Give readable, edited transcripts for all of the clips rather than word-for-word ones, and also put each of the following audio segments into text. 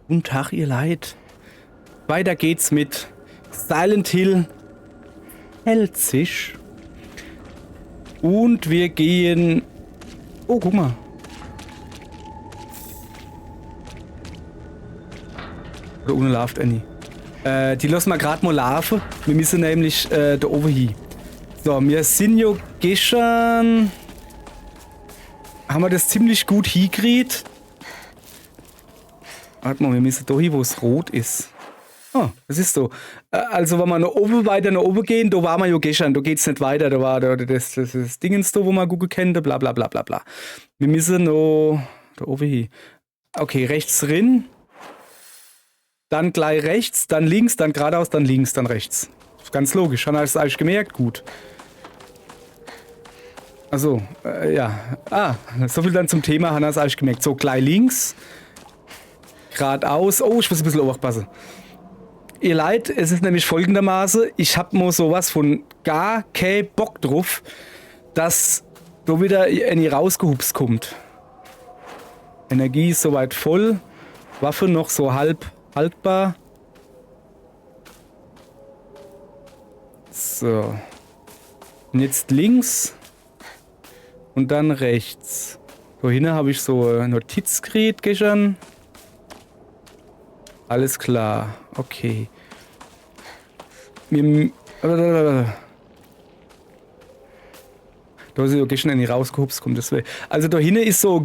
Guten Tag, ihr Leid. Weiter geht's mit Silent Hill Pelzig. Und wir gehen... Oh, guck mal. Oder ohne Larvt, Annie. Die lassen wir gerade mal laufen. Wir müssen nämlich da oben hin. So, wir sind ja gestern... Haben wir das ziemlich gut hingekriegt. Warte mal, wir müssen da hin, wo es rot ist. Ah, das ist so. Also, wenn wir weiter nach oben gehen, da waren wir ja gestern, da geht's nicht weiter. Da war das Dingens da, wo man gut kennt, bla bla bla bla bla. Wir müssen noch da oben hin. Okay, rechts drin. Dann gleich rechts, dann links, dann geradeaus, dann links, dann rechts. Ganz logisch. Haben wir das eigentlich gemerkt? Gut. Also, ja. Ah, so viel dann zum Thema, haben wir das eigentlich gemerkt. So, gleich links. Geradeaus. Oh, ich muss ein bisschen aufpassen. Ihr Leid, es ist nämlich folgendermaßen, ich hab mal sowas von gar kein Bock drauf, dass da wieder eine rausgehupst kommt. Energie ist soweit voll, Waffe noch so halb haltbar. So. Und jetzt links und dann rechts. Da hinten habe ich so ein Notizgerät gestern. Alles klar, okay. Da ist ja gestern nicht rausgehupst, kommt das weg. Also da hinten ist so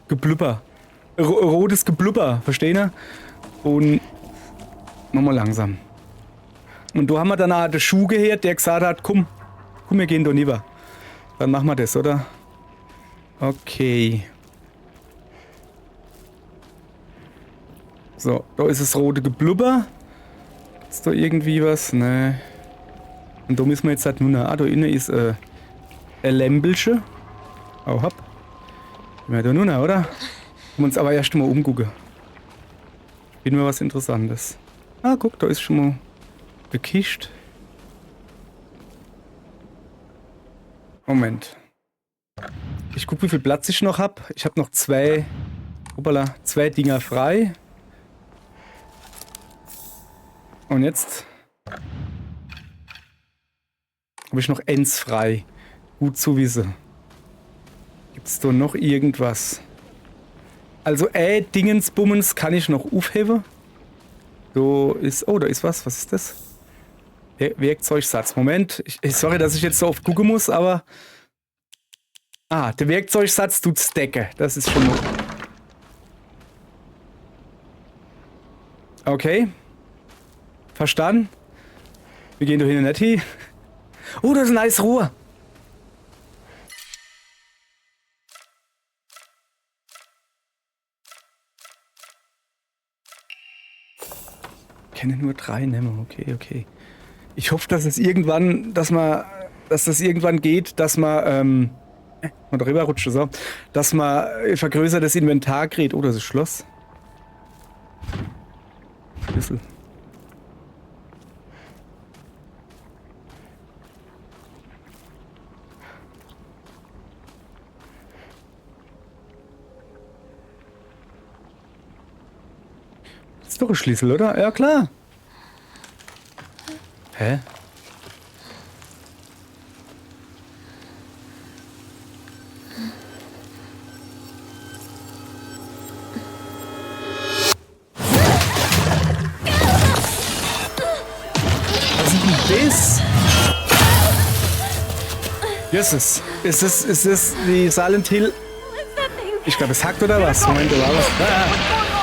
Geblubber. Rotes Geblubber, verstehen ihr? Und machen wir langsam. Und da haben wir dann auch den Schuh gehört, der gesagt hat, komm, wir gehen da rüber. Dann machen wir das, oder? Okay. So, da ist das rote Geblubber. Ist da irgendwie was? Ne. Und da müssen wir jetzt halt nur noch. Ah, da innen ist ein Lämpelchen. Oh, hopp. Gehen wir da nur noch, oder? Können wir uns aber erst mal umgucken. Finden wir was Interessantes. Ah, guck, da ist schon mal gekischt. Moment. Ich guck, wie viel Platz ich noch hab. Ich habe noch zwei Dinger frei. Und jetzt habe ich noch eins frei. Gut zu wissen. Gibt es da noch irgendwas? Also Dingensbummens kann ich noch aufheben. Da ist was. Was ist das? Werkzeugsatz. Moment. Sorry, dass ich jetzt so oft gucken muss, aber... Ah, der Werkzeugsatz tut stacken. Das ist schon mal... Okay. Verstanden? Wir gehen doch hin nicht hin. Oh, das ist ein nice Rohr. Ich kenne nur 3 nehmen. Okay. Ich hoffe, dass es irgendwann, dass das irgendwann geht, dass man mal drüber rutscht, so, dass man vergrößertes Inventar kriegt. Oh, das ist Schloss. Schlüssel. Ist doch ein Schlüssel, oder? Ja, klar. Hä? Was ist denn das? Jesus. Ist das die Silent Hill? Ich glaube, es hackt oder was? Moment, da war was.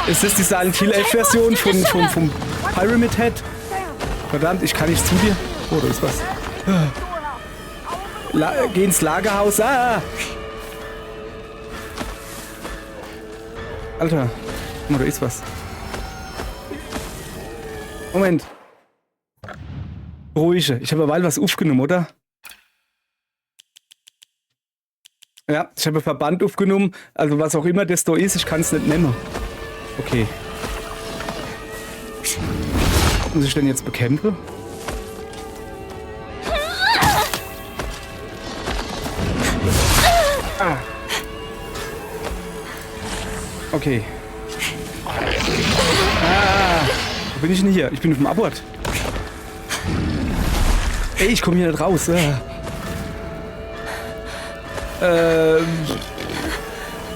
Ist das die Silent Hill F-Version vom Pyramid Head? Verdammt, ich kann nicht zu dir. Oh, da ist was. Geh ins Lagerhaus. Ah! Alter. Guck mal, da ist was. Moment. Ruhige. Ich habe mal was aufgenommen, oder? Ja, ich habe Verband aufgenommen. Also was auch immer das da ist, ich kann es nicht nennen. Okay. Muss ich denn jetzt bekämpfen? Ah. Okay. Wo bin ich denn hier? Ich bin auf dem Abort. Ey, ich komme hier nicht raus.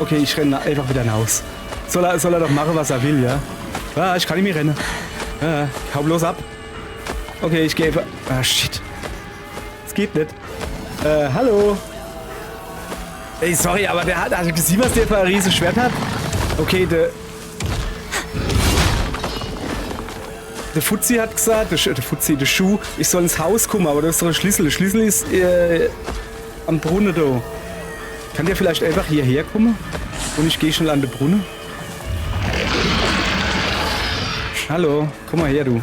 Okay, ich renne einfach wieder hinaus. Soll er doch machen, was er will, ja? Ah, ich kann nicht mehr rennen. Hau bloß ab. Okay, ich gehe einfach... Ah, shit. Es geht nicht. Hallo. Ey, sorry, aber der hat... Hast du gesehen, was der für ein riesiges Schwert hat? Okay, der Fuzzi hat gesagt, der Schuh, ich soll ins Haus kommen, aber das ist doch ein Schlüssel. Der Schlüssel ist am Brunnen da. Kann der vielleicht einfach hierher kommen? Und ich gehe schon an den Brunnen? Hallo, komm mal her, du.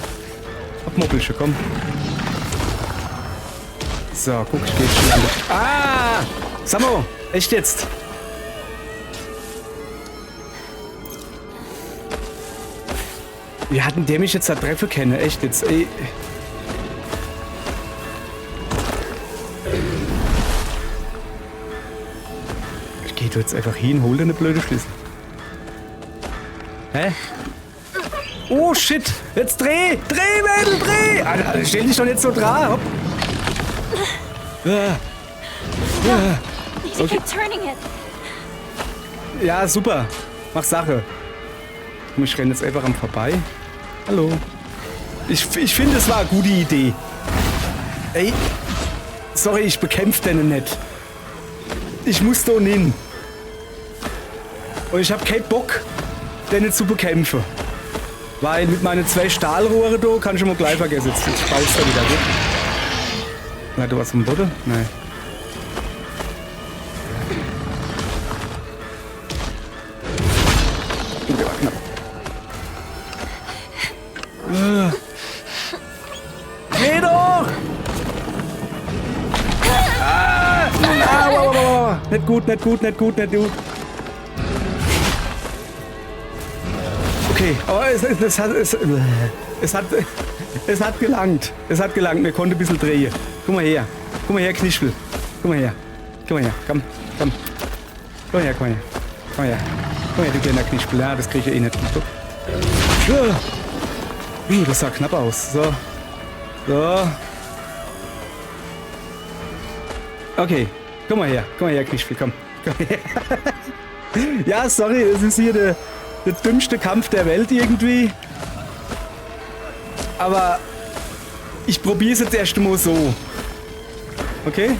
Abmoppelchen, komm. So, guck, ich gehe schon an den... Ah! Samo, echt jetzt? Wie hatten der mich jetzt da treffen können? Echt jetzt, ey. Ich geh jetzt einfach hin, hol dir eine blöde Schlüssel. Hä? Oh shit! Jetzt dreh! Dreh, Mädel, dreh! Alter, stell dich doch jetzt so dran! Hopp. Okay. Ja, super. Mach Sache. Ich renne jetzt einfach am vorbei. Hallo. Ich finde, es war eine gute Idee. Ey. Sorry, ich bekämpfe den nicht. Ich muss da hin. Und ich habe keinen Bock, den zu bekämpfen. Weil mit meinen 2 Stahlrohre da kann ich mal gleich vergessen. Jetzt baust du wieder, gut? Na, du was im Boden? Nein. Der war knapp. Geh doch! Nicht gut, nicht gut, nicht gut, nicht gut. Okay, aber es hat gelangt. Es hat gelangt, wir konnten ein bisschen drehen. Guck mal her. Guck mal her, Knispel. Guck mal her. Komm mal her, komm. Komm mal her, komm mal her. Komm mal her. Komm mal her, du kleiner Knispel. Ja, das krieg ich eh nicht. Das sah knapp aus. So. So. Okay. Komm mal her, Knispel, komm. Komm her. Ja, sorry, das ist hier der dümmste Kampf der Welt irgendwie. Aber ich probiere es jetzt erst mal so. Okay?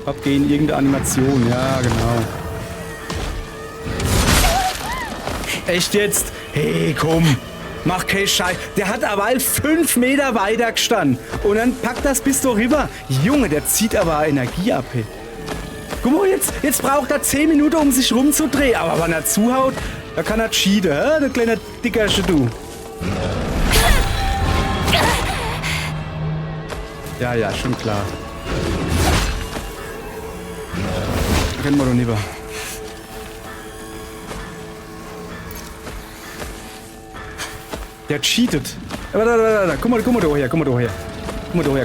Abgehen, irgendeine Animation, ja, genau. Echt jetzt? Hey, komm. Mach keinen Scheiß. Der hat aber 5 Meter weiter gestanden. Und dann packt das bis da rüber. Junge, der zieht aber Energie ab. Hey. Guck mal, jetzt braucht er 10 Minuten, um sich rumzudrehen. Aber wenn er zuhaut, da kann er cheaten, hä? Der kleine Dickersche, du. Ja, schon klar. Rennen wir doch lieber. Der cheatet. Da. Guck mal da her.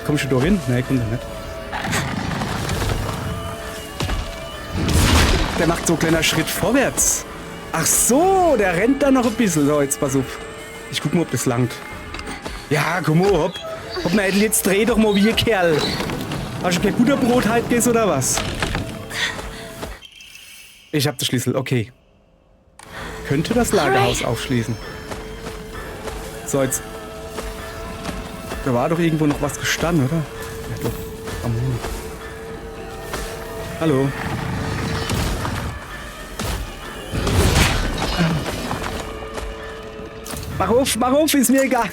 Komm schon da hin? Nein, komm da nicht. Der macht so ein kleiner Schritt vorwärts. Ach so, der rennt da noch ein bisschen. So, jetzt pass auf. Ich guck mal, ob das langt. Ja, komm mal, hopp. Hopp, Mädel, jetzt dreh doch mal wie ein Kerl. Hast du kein Butterbrot halt gegessen oder was? Ich hab den Schlüssel, okay. Könnte das Lagerhaus aufschließen. So, jetzt. Da war doch irgendwo noch was gestanden, oder? Ja, doch. Hallo. Mach auf, ist mir egal.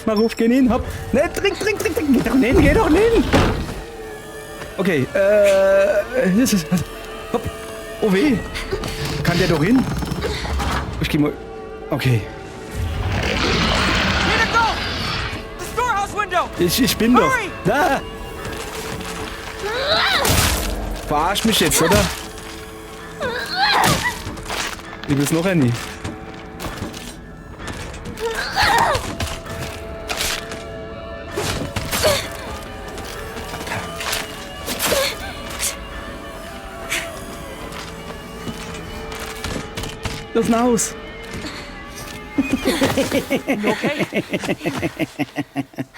Mach auf, geh hin, hopp. Ne, trink. Geh doch hin. Okay, hopp. Oh weh. Kann der doch hin? Ich geh mal. Okay. Ich bin doch. Da. Verarsch mich jetzt, oder? Ich will's noch nie. Los nach Haus. You okay?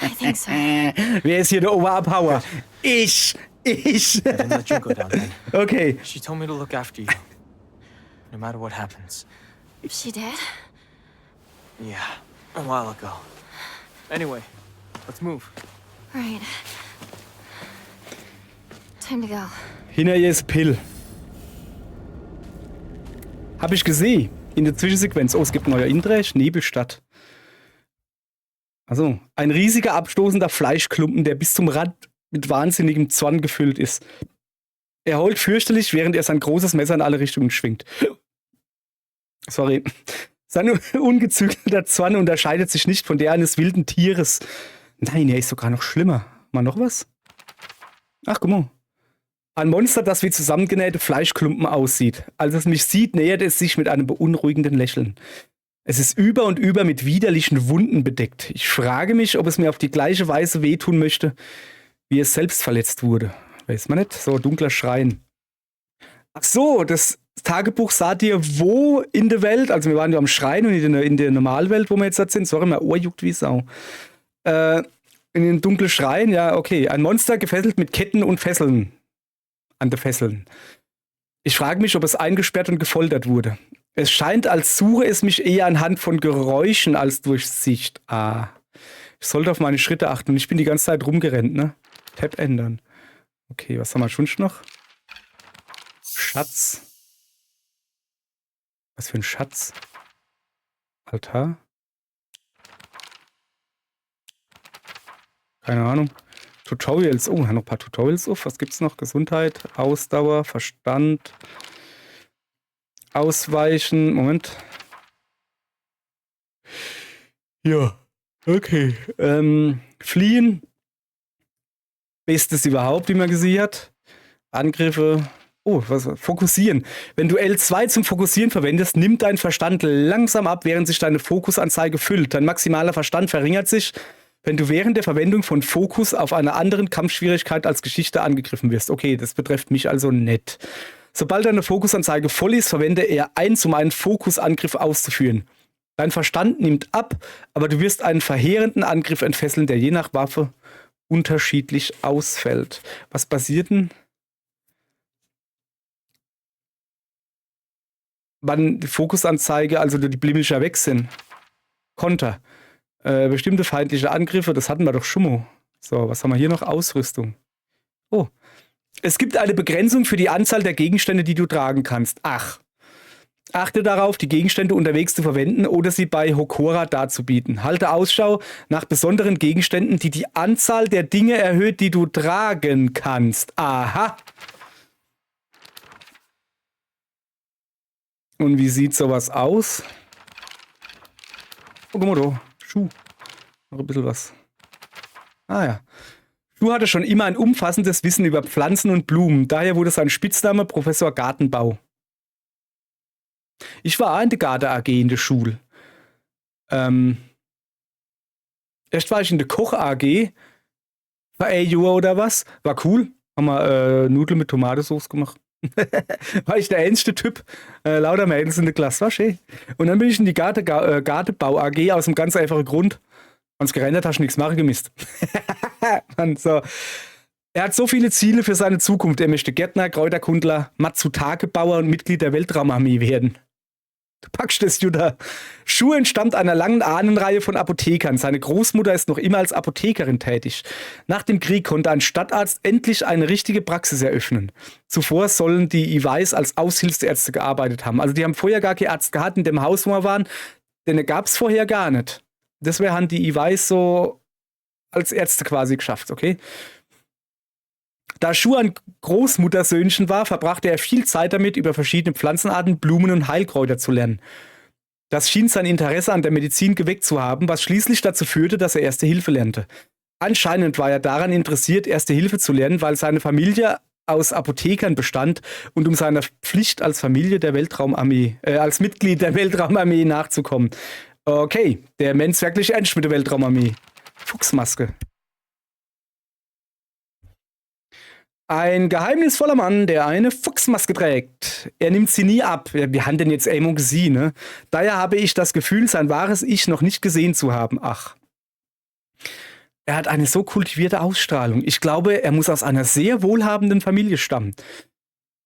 I think so. Wer ist hier der Oberabhauer? Ich. I didn't let you go down then. Okay. She told me to look after you, no matter what happens. She did? Yeah, a while ago. Anyway, let's move. Right. Time to go. Hinter ihr ist Pill. Hab ich gesehen. In der Zwischensequenz. Oh, es gibt ein neuer Indresch. Nebelstadt. Also, ein riesiger abstoßender Fleischklumpen, der bis zum Rand mit wahnsinnigem Zorn gefüllt ist. Er heult fürchterlich, während er sein großes Messer in alle Richtungen schwingt. Sorry. Sein ungezügelter Zorn unterscheidet sich nicht von der eines wilden Tieres. Nein, er ist sogar noch schlimmer. Mal noch was? Ach, guck mal. Ein Monster, das wie zusammengenähte Fleischklumpen aussieht. Als es mich sieht, nähert es sich mit einem beunruhigenden Lächeln. Es ist über und über mit widerlichen Wunden bedeckt. Ich frage mich, ob es mir auf die gleiche Weise wehtun möchte, wie es selbst verletzt wurde. Weiß man nicht. So, dunkler Schrein. Ach so, das Tagebuch sah dir wo in der Welt, also wir waren ja am Schrein und in der Normalwelt, wo wir jetzt sind, sorry, mein Ohr juckt wie Sau. In den dunklen Schrein, ja, okay. Ein Monster gefesselt mit Ketten und Fesseln. An den Fesseln. Ich frage mich, ob es eingesperrt und gefoltert wurde. Es scheint, als suche es mich eher anhand von Geräuschen als durch Sicht. Ah. Ich sollte auf meine Schritte achten und ich bin die ganze Zeit rumgerannt, ne? Tab ändern. Okay, was haben wir schon noch? Schatz. Was für ein Schatz? Altar? Keine Ahnung. Tutorials. Oh, noch ein paar Tutorials auf. Was gibt's noch? Gesundheit, Ausdauer, Verstand, Ausweichen. Moment. Ja, okay. Fliehen. Bestes überhaupt, wie man gesehen hat. Angriffe. Oh, was? Fokussieren. Wenn du L2 zum Fokussieren verwendest, nimmt dein Verstand langsam ab, während sich deine Fokusanzeige füllt. Dein maximaler Verstand verringert sich, wenn du während der Verwendung von Fokus auf einer anderen Kampfschwierigkeit als Geschichte angegriffen wirst. Okay, das betrifft mich also nicht. Sobald deine Fokusanzeige voll ist, verwende R1, um einen Fokusangriff auszuführen. Dein Verstand nimmt ab, aber du wirst einen verheerenden Angriff entfesseln, der je nach Waffe unterschiedlich ausfällt. Was passiert denn? Wann die Fokusanzeige, also die Blimmischer weg sind. Konter. Bestimmte feindliche Angriffe, das hatten wir doch schon mal. So, was haben wir hier noch? Ausrüstung. Oh. Es gibt eine Begrenzung für die Anzahl der Gegenstände, die du tragen kannst. Ach. Achte darauf, die Gegenstände unterwegs zu verwenden oder sie bei Hokora darzubieten. Halte Ausschau nach besonderen Gegenständen, die die Anzahl der Dinge erhöht, die du tragen kannst. Aha. Und wie sieht sowas aus? Oh, guck mal da. Schuh. Noch ein bisschen was. Ah ja. Schuh hatte schon immer ein umfassendes Wissen über Pflanzen und Blumen. Daher wurde sein Spitzname Professor Gartenbau. Ich war auch in der Garten AG in der Schule. Erst war ich in der Koch AG. War Jahr oder was. War cool. Haben wir Nudeln mit Tomatensauce gemacht. War ich der einzige Typ. Lauter Mädels in der Klasse. War schön. Und dann bin ich in die Gartenbau AG aus einem ganz einfachen Grund. Wenn's gerendert hast, nichts machen gemisst. Mann, so. Er hat so viele Ziele für seine Zukunft. Er möchte Gärtner, Kräuterkundler, Matsutage-Bauer und Mitglied der Weltraumarmee werden. Du packst das, Jutta. Schuh entstammt einer langen Ahnenreihe von Apothekern. Seine Großmutter ist noch immer als Apothekerin tätig. Nach dem Krieg konnte ein Stadtarzt endlich eine richtige Praxis eröffnen. Zuvor sollen die Iwais als Aushilfsärzte gearbeitet haben. Also die haben vorher gar keinen Arzt gehabt in dem Haus, wo wir waren. Denn den gab es vorher gar nicht. Deswegen haben die Iwais so als Ärzte quasi geschafft, okay? Da Schuh ein Großmuttersöhnchen war, verbrachte er viel Zeit damit, über verschiedene Pflanzenarten, Blumen und Heilkräuter zu lernen. Das schien sein Interesse an der Medizin geweckt zu haben, was schließlich dazu führte, dass er Erste Hilfe lernte. Anscheinend war er daran interessiert, Erste Hilfe zu lernen, weil seine Familie aus Apothekern bestand und um seiner Pflicht als Familie der Weltraumarmee, als Mitglied der Weltraumarmee nachzukommen. Okay, der Mensch wirklich ernst mit der Weltraumarmee. Fuchsmaske. Ein geheimnisvoller Mann, der eine Fuchsmaske trägt. Er nimmt sie nie ab. Ja, wir haben denn jetzt Among sie, ne? Daher habe ich das Gefühl, sein wahres Ich noch nicht gesehen zu haben. Ach. Er hat eine so kultivierte Ausstrahlung. Ich glaube, er muss aus einer sehr wohlhabenden Familie stammen.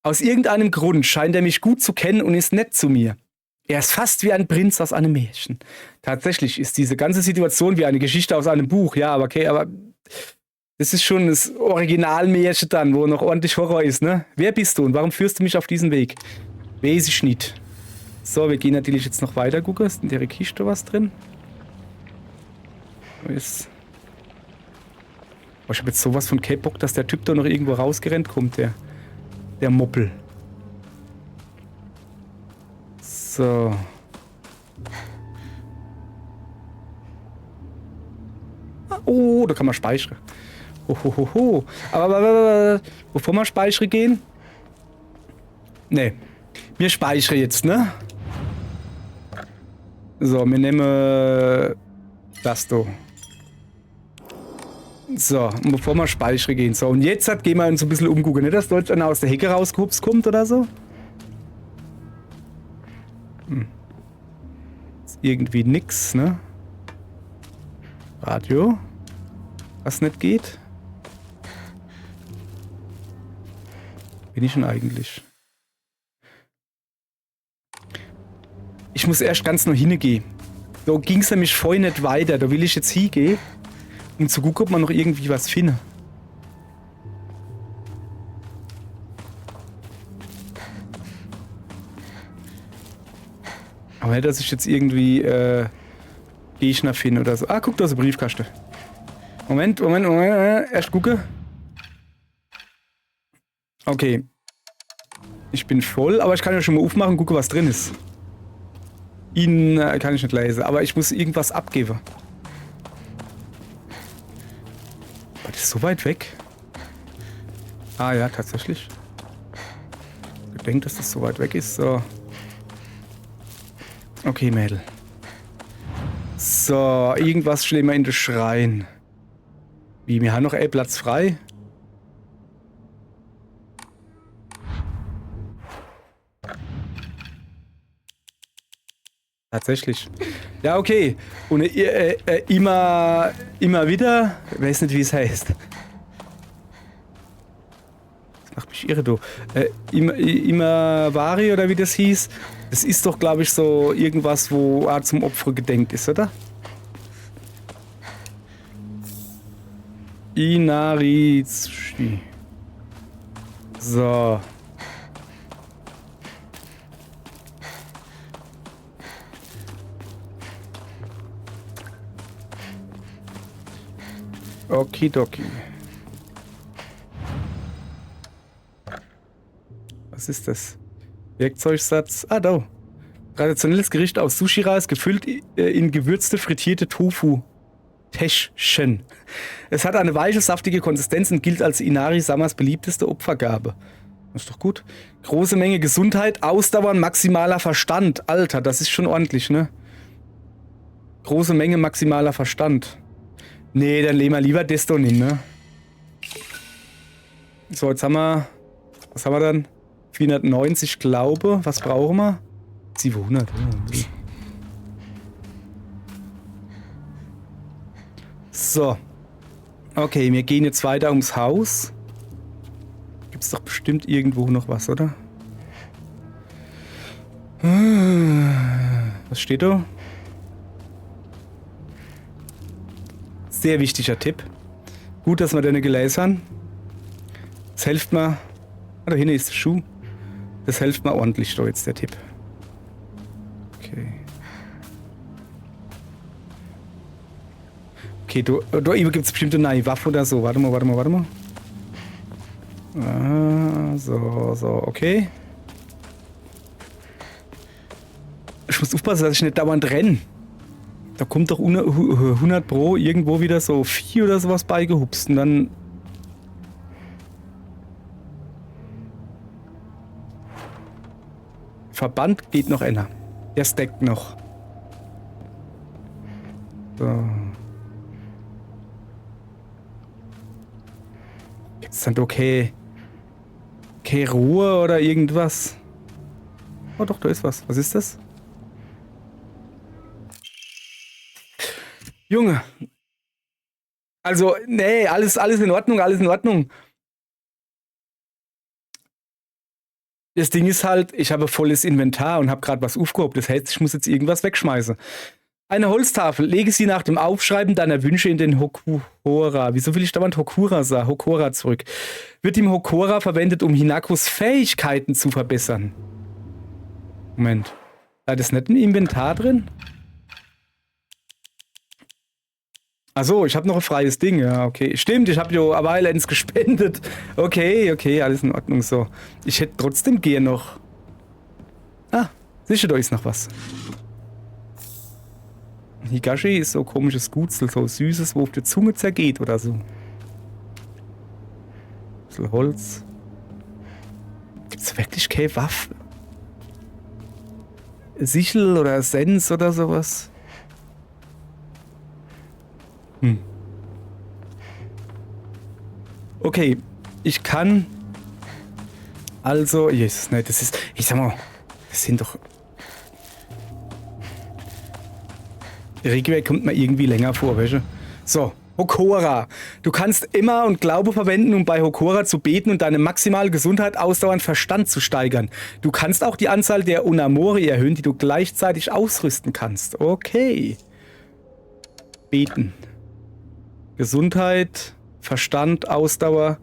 Aus irgendeinem Grund scheint er mich gut zu kennen und ist nett zu mir. Er ist fast wie ein Prinz aus einem Märchen. Tatsächlich ist diese ganze Situation wie eine Geschichte aus einem Buch. Ja, aber okay, aber das ist schon das Originalmärchen dann, wo noch ordentlich Horror ist, ne? Wer bist du und warum führst du mich auf diesen Weg? Weiß ich nicht. So, wir gehen natürlich jetzt noch weiter gucken. Ist in der Kiste was drin? Wo ist... Oh, ich habe jetzt sowas von K-Bock, dass der Typ da noch irgendwo rausgerannt kommt, der Moppel. So. Oh, da kann man speichern. Hohoho. Aber bevor wir speichern gehen... Ne. Wir speichern jetzt, ne? So, wir nehmen das da. So, und bevor wir speichern gehen. So, und jetzt gehen wir uns ein bisschen umgucken. Nicht, dass dort einer aus der Hecke rausgehupst kommt oder so. Ist irgendwie nix, ne? Radio. Was nicht geht. Bin ich denn eigentlich? Ich muss erst ganz noch hingehen. So ging es nämlich vorhin nicht weiter. Da will ich jetzt hingehen, um zu gucken, ob man noch irgendwie was findet. Aber nicht, dass ich jetzt irgendwie Gegner finde oder so. Ah, guck, da ist ein Briefkasten. Moment. Erst gucke. Okay. Ich bin voll, aber ich kann ja schon mal aufmachen und gucken, was drin ist. Ihn kann ich nicht lesen, aber ich muss irgendwas abgeben. War das so weit weg? Ah ja, tatsächlich. Ich denke, dass das so weit weg ist. So. Okay, Mädel. So, irgendwas stehen wir in den Schrein. Wie, wir haben noch Platz frei? Tatsächlich. Ja, okay. Und immer wieder, ich weiß nicht, wie es heißt. Das macht mich irre, du. Immer Vari oder wie das hieß. Das ist doch, glaube ich, so irgendwas, wo zum Opfer gedenkt ist, oder? Inarizushi. So. Okidoki. Was ist das? Werkzeugsatz. Ah, da. Traditionelles Gericht aus Sushi-Reis, gefüllt in gewürzte, frittierte Tofu. Täschchen. Es hat eine weiche, saftige Konsistenz und gilt als Inari-Samas beliebteste Opfergabe. Das ist doch gut. Große Menge Gesundheit, Ausdauer und maximaler Verstand. Alter, das ist schon ordentlich, ne? Große Menge maximaler Verstand. Nee, dann lehnen wir lieber das doch nicht, ne? So, jetzt haben wir... Was haben wir dann? 490, glaube. Was brauchen wir? 700. So. Okay, wir gehen jetzt weiter ums Haus. Gibt's doch bestimmt irgendwo noch was, oder? Was steht da? Sehr wichtiger Tipp. Gut, dass wir den gelesen haben. Das hilft mir. Ah, da hinten ist der Schuh. Das hilft mir ordentlich, da jetzt der Tipp. Okay. Okay, da gibt es bestimmt eine neue Waffe oder so. Warte mal. Ah, so, okay. Ich muss aufpassen, dass ich nicht dauernd renne. Da kommt doch 100 Pro irgendwo wieder so Vieh oder sowas beigehupst und dann... Verband geht noch einer. Der stackt noch. So. Jetzt sind okay. Keine Ruhe oder irgendwas. Oh doch, da ist was. Was ist das? Junge. Also, nee, alles in Ordnung, alles in Ordnung. Das Ding ist halt, ich habe volles Inventar und habe gerade was aufgehoben. Das heißt, ich muss jetzt irgendwas wegschmeißen. Eine Holztafel. Lege sie nach dem Aufschreiben deiner Wünsche in den Hokora. Wieso will ich dauernd Hokora sagen? Hokora zurück. Wird im Hokora verwendet, um Hinakos Fähigkeiten zu verbessern. Moment. War das nicht im Inventar drin? Achso, ich habe noch ein freies Ding. Ja, okay. Stimmt, ich habe jo eine Weile ins gespendet. Okay, alles in Ordnung so. Ich hätte trotzdem gern noch... Ah, sicher, da ist noch was. Higashi ist so komisches Gutzel, so süßes, wo auf der Zunge zergeht oder so. Ein bisschen Holz. Gibt's wirklich keine Waffe? Sichel oder Sens oder sowas? Okay, ich kann... Also, Jesus, ne, das ist... Ich sag mal, das sind doch... Regier kommt mir irgendwie länger vor, weißt du? So, Hokora. Du kannst immer und Glaube verwenden, um bei Hokora zu beten und deine maximale Gesundheit, Ausdauer und Verstand zu steigern. Du kannst auch die Anzahl der Unamori erhöhen, die du gleichzeitig ausrüsten kannst. Okay. Beten. Gesundheit, Verstand, Ausdauer,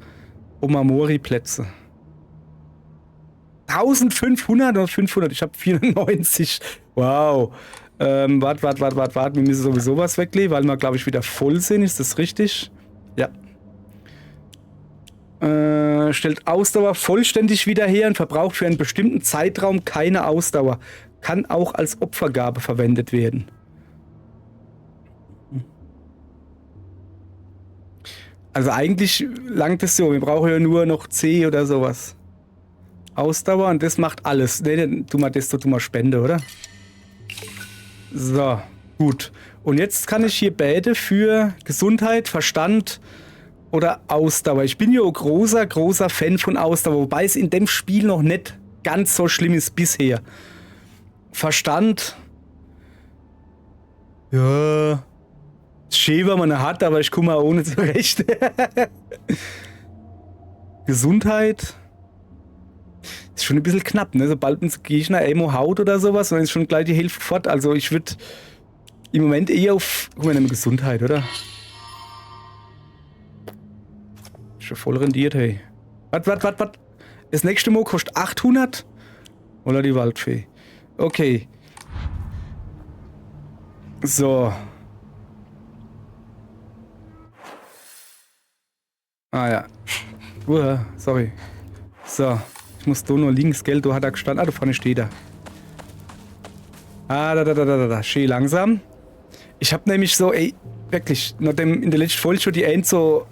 Unamori-Plätze. 1500 oder 500? Ich habe 94. Wow. Wart. Wir müssen sowieso was weglegen, weil wir, glaube ich, wieder voll sind. Ist das richtig? Ja. Stellt Ausdauer vollständig wieder her und verbraucht für einen bestimmten Zeitraum keine Ausdauer. Kann auch als Opfergabe verwendet werden. Also eigentlich langt es so. Wir brauchen ja nur noch C oder sowas. Ausdauer und das macht alles. Ne, tu mal Spende, oder? So, gut. Und jetzt kann ich hier beten für Gesundheit, Verstand oder Ausdauer. Ich bin ja ein großer Fan von Ausdauer, wobei es in dem Spiel noch nicht ganz so schlimm ist bisher. Verstand. Ja. Schön, wenn man eine hat, aber ich komme auch ohne zurecht. Gesundheit. Ist schon ein bisschen knapp, ne? Sobald ein Gegner Ammo haut oder sowas, dann ist schon gleich die Hälfte fort. Also ich würde im Moment eher auf... Guck mal, Gesundheit, oder? Schon voll rendiert, hey. Wart. Das nächste Mal kostet 800? Oder die Waldfee? Okay. So. Ah ja. Sorry. So. Ich muss da nur links, gell? Da hat er gestanden. Ah, da vorne steht er. Ah, da. Schön langsam. Ich hab nämlich so, ey, wirklich, nachdem in der letzten Folge schon die End so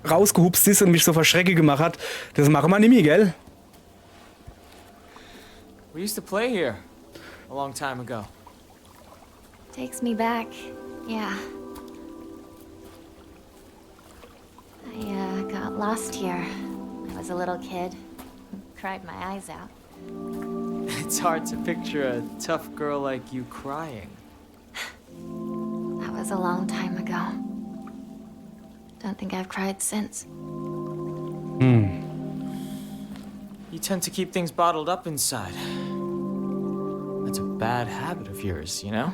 rausgehupst ist und mich so verschrecke gemacht hat, das machen wir nicht mehr, gell? We used to play here a long time ago. Takes me back. Yeah. I got lost here. I was a little kid. Cried my eyes out. It's hard to picture a tough girl like you crying. That was a long time ago. Don't think I've cried since. You tend to keep things bottled up inside. That's a bad habit of yours, you know?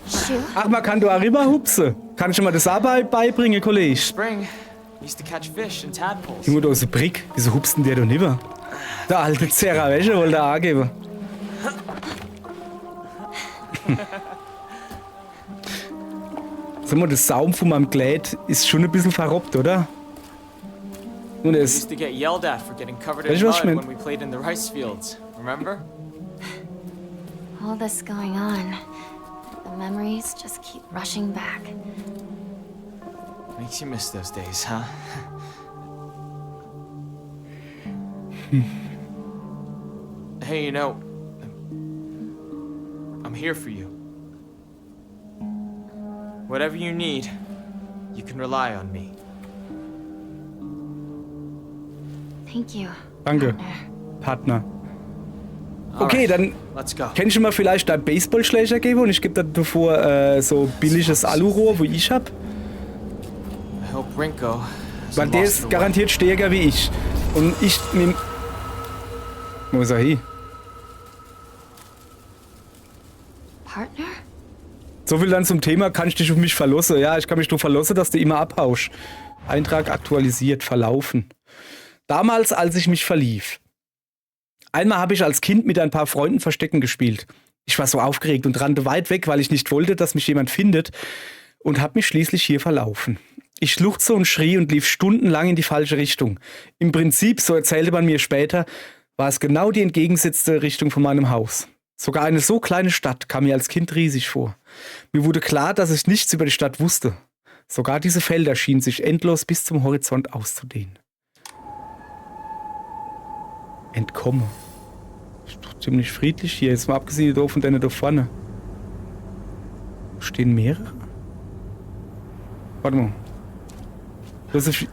Shoot. Ach, man kann da rüber hupsen. Kann ich mal das auch beibringen, Kollege? Spring used to catch fish and tadpoles. Ich muss da so Brick. Wieso hupst denn der da rüber? Der alte Zerra Wäsche wollte er angeben. Sag mal, das Saum von meinem Kleid ist schon ein bisschen verrobbt, oder? Und We es... used to get yelled at for getting covered Weißt in du, was ich mud mein? when we played in the rice fields. Remember? All this going on. The memories just keep rushing back. Makes you miss those days, huh? Hey, you know, I'm here for you. Whatever you need, You can rely on me. Thank you. Danke, Partner. Partner. All Okay, right, dann let's go. kannst du mir vielleicht einen Baseballschläger geben und ich gebe dir davor so billiges Alurohr, wo ich hab. I hope Rinko Weil hasn't der lost ist the way. garantiert stärker wie ich. Und ich nehm... Wo ist er hin? Partner? So viel dann zum Thema, kann ich dich auf mich verlassen? Ja, ich kann mich darauf verlassen, dass du immer abhauschst. Eintrag aktualisiert, verlaufen. Damals, als ich mich verlief. Einmal habe ich als Kind mit ein paar Freunden Verstecken gespielt. Ich war so aufgeregt und rannte weit weg, weil ich nicht wollte, dass mich jemand findet und habe mich schließlich hier verlaufen. Ich schluchzte und schrie und lief stundenlang in die falsche Richtung. Im Prinzip, so erzählte man mir später, war es genau die entgegengesetzte Richtung von meinem Haus. Sogar eine so kleine Stadt kam mir als Kind riesig vor. Mir wurde klar, dass ich nichts über die Stadt wusste. Sogar diese Felder schienen sich endlos bis zum Horizont auszudehnen. Entkomme. Ist doch ziemlich friedlich hier. Jetzt mal abgesehen von denen da vorne. Stehen mehrere? Warte mal. Das ist...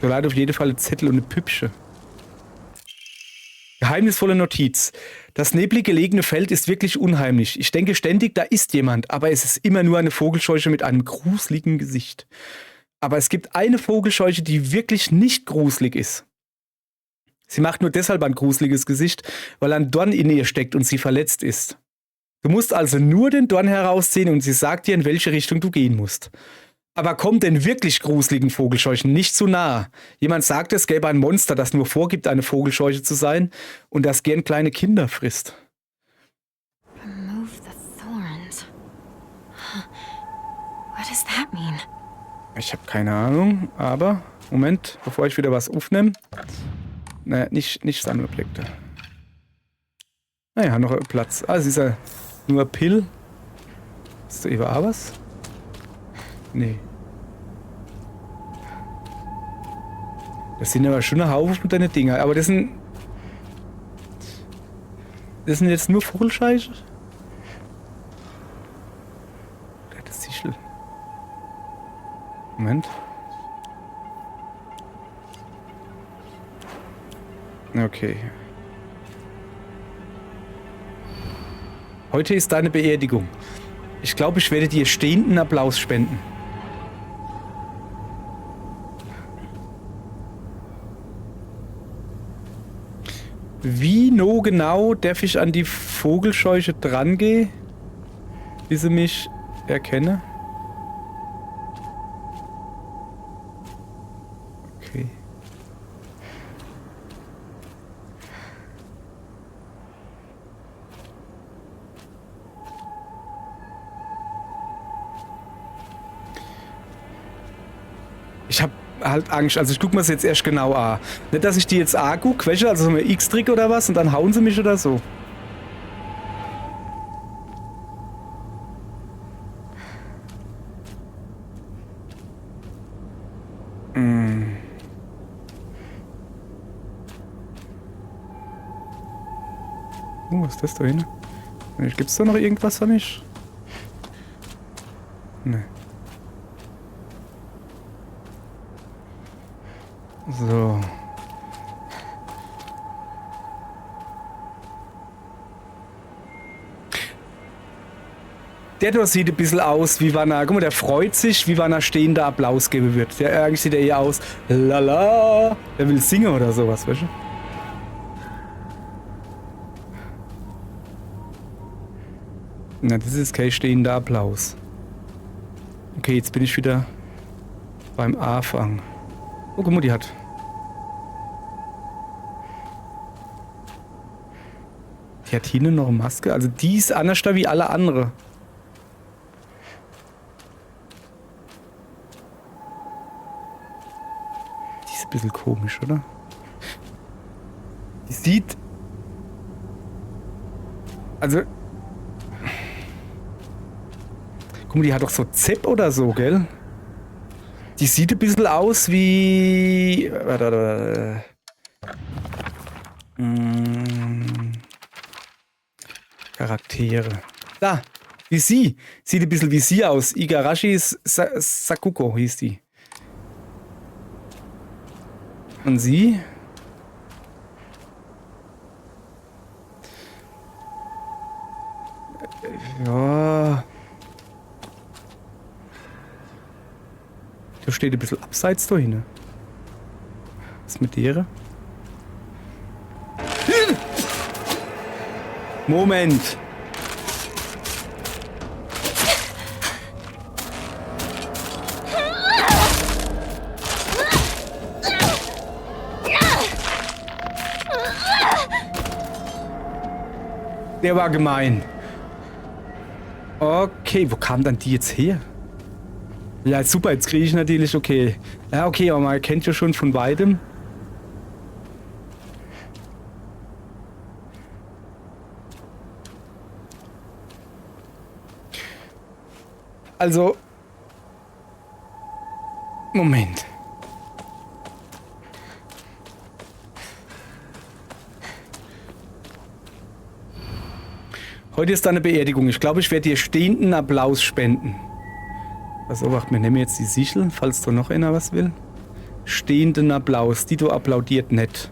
Da leider auf jeden Fall ein Zettel und eine Püppche. Geheimnisvolle Notiz. Das neblig gelegene Feld ist wirklich unheimlich. Ich denke ständig, da ist jemand, aber es ist immer nur eine Vogelscheuche mit einem gruseligen Gesicht. Aber es gibt eine Vogelscheuche, die wirklich nicht gruselig ist. Sie macht nur deshalb ein gruseliges Gesicht, weil ein Dorn in ihr steckt und sie verletzt ist. Du musst also nur den Dorn herausziehen und sie sagt dir, in welche Richtung du gehen musst. Aber komm den wirklich gruseligen Vogelscheuchen nicht zu nah. Jemand sagt, es gäbe ein Monster, das nur vorgibt, eine Vogelscheuche zu sein und das gern kleine Kinder frisst. Remove the thorns. What does that mean? Ich habe keine Ahnung, aber Moment, bevor ich wieder was aufnehme. Naja, nicht Sammelobjekte. Naja, noch Platz. Ah, es ist ja nur Pill. Ist da eben auch was? Nee. Das sind aber schon ein Haufen von deinen Dinger. Aber das sind jetzt nur Vogelscheiße? Das ist Sichel. Moment. Okay. Heute ist deine Beerdigung. Ich glaube, ich werde dir stehenden Applaus spenden. Wie genau darf ich an die Vogelscheuche drangehen, bis sie mich erkenne? Okay. Ich habe halt Angst, also ich gucke mir das jetzt erst genau an. Nicht, dass ich die jetzt angucke, welche, also so eine X-Trick oder was und dann hauen sie mich oder so. Was ist das da hin? Gibt's da noch irgendwas für mich? Ne. So. Der da sieht ein bisschen aus, wie wenn er, guck mal, der freut sich, wie wenn er stehender Applaus geben wird. Der eigentlich sieht er eher aus, lala, der will singen oder sowas, weißt du? Na, das ist kein stehender Applaus. Okay, jetzt bin ich wieder beim Anfang. Oh, guck mal, die hat. Die hat hier noch eine Maske. Also die ist anders da wie alle andere. Die ist ein bisschen komisch, oder? Die sieht... Also... Guck mal, die hat doch so Zepp oder so, gell? Die sieht ein bisschen aus wie... Charaktere. Da, wie sie. Sieht ein bisschen wie sie aus. Igarashi Sakuko hieß die. Und sie? Ja. Da steht ein bisschen abseits da hin. Was mit der? Moment. Der war gemein. Okay, wo kam dann die jetzt her? Ja, super, jetzt kriege ich natürlich, okay. Ja, okay, aber man kennt ja schon von weitem. Also. Moment. Heute ist da eine Beerdigung. Ich glaube, ich werde dir stehenden Applaus spenden. Also, warte, wir nehmen jetzt die Sichel, falls da noch einer was will. Stehenden Applaus. Dito applaudiert nicht.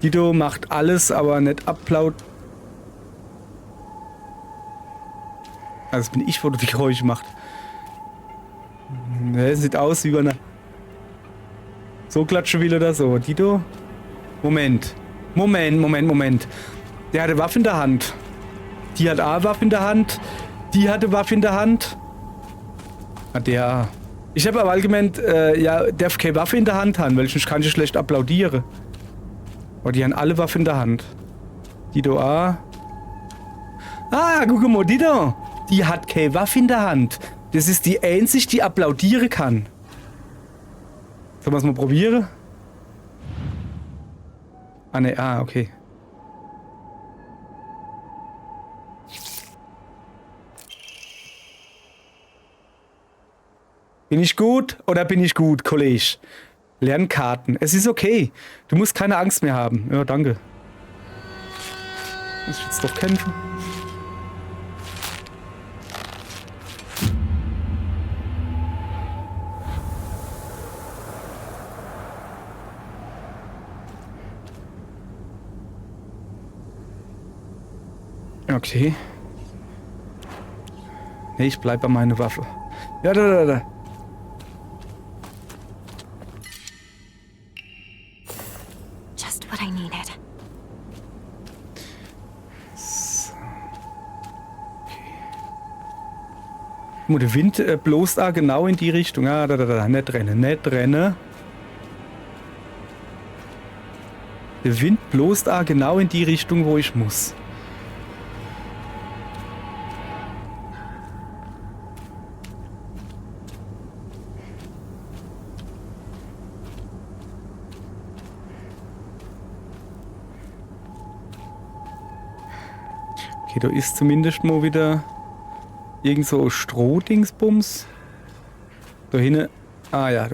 Dito macht alles, aber nicht Applaud. Also, das bin ich, wo du die Geräusche macht. Ne, sieht aus wie wenn er so klatschen will oder so. Dito? Moment. Moment. Der hatte Waffe in der Hand. Die hat eine Waffe in der Hand. Die hatte Waffe in der Hand. Ah, der. Ich habe aber allgemein, ja, darf keine Waffe in der Hand haben, weil sonst kann ich schlecht applaudieren. Aber die haben alle Waffe in der Hand. Dito A. Ah, guck mal, Dito. Die hat keine Waffe in der Hand. Das ist die einzige, die applaudieren kann. Sollen wir es mal probieren? Ah, ne, okay. Bin ich gut oder bin ich gut, Kollege? Lernkarten. Es ist okay. Du musst keine Angst mehr haben. Ja, danke. Muss ich jetzt doch kämpfen? Okay. Nee, ich bleib bei meiner Waffe. Ja, da. Just what I needed. So. Okay. Guck mal, der Wind bloßt da genau in die Richtung. Ah, da. Nicht rennen. Der Wind bloßt da genau in die Richtung, wo ich muss. Okay, da ist zumindest mal wieder irgend so Strohdingsbums. Da hinten. Ah ja.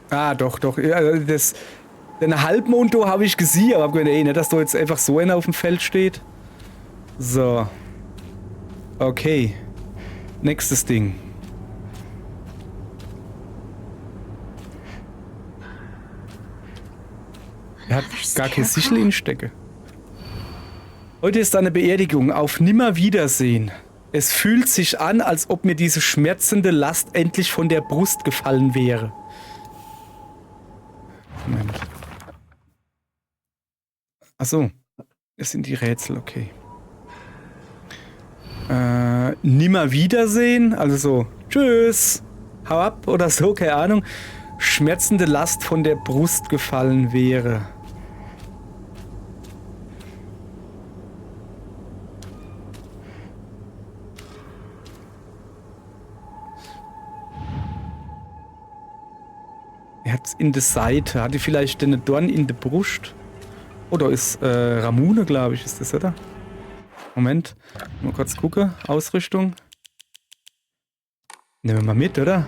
Ah, doch. Ja, den Halbmond da habe ich gesehen, aber hab gedacht, nicht, dass da jetzt einfach so einer auf dem Feld steht. So. Okay. Nächstes Ding. Er hat gar keine Sichel in Stecke. Heute ist eine Beerdigung auf Nimmerwiedersehen. Es fühlt sich an, als ob mir diese schmerzende Last endlich von der Brust gefallen wäre. Moment. Achso, es sind die Rätsel, okay. Nimmerwiedersehen, also so, tschüss, hau ab oder so, keine Ahnung. Schmerzende Last von der Brust gefallen wäre. Er hat es in der Seite. Hat die vielleicht einen Dorn in der Brust? Oder ist Ramune, glaube ich, ist das, oder? Moment. Mal kurz gucken. Ausrüstung. Nehmen wir mal mit, oder?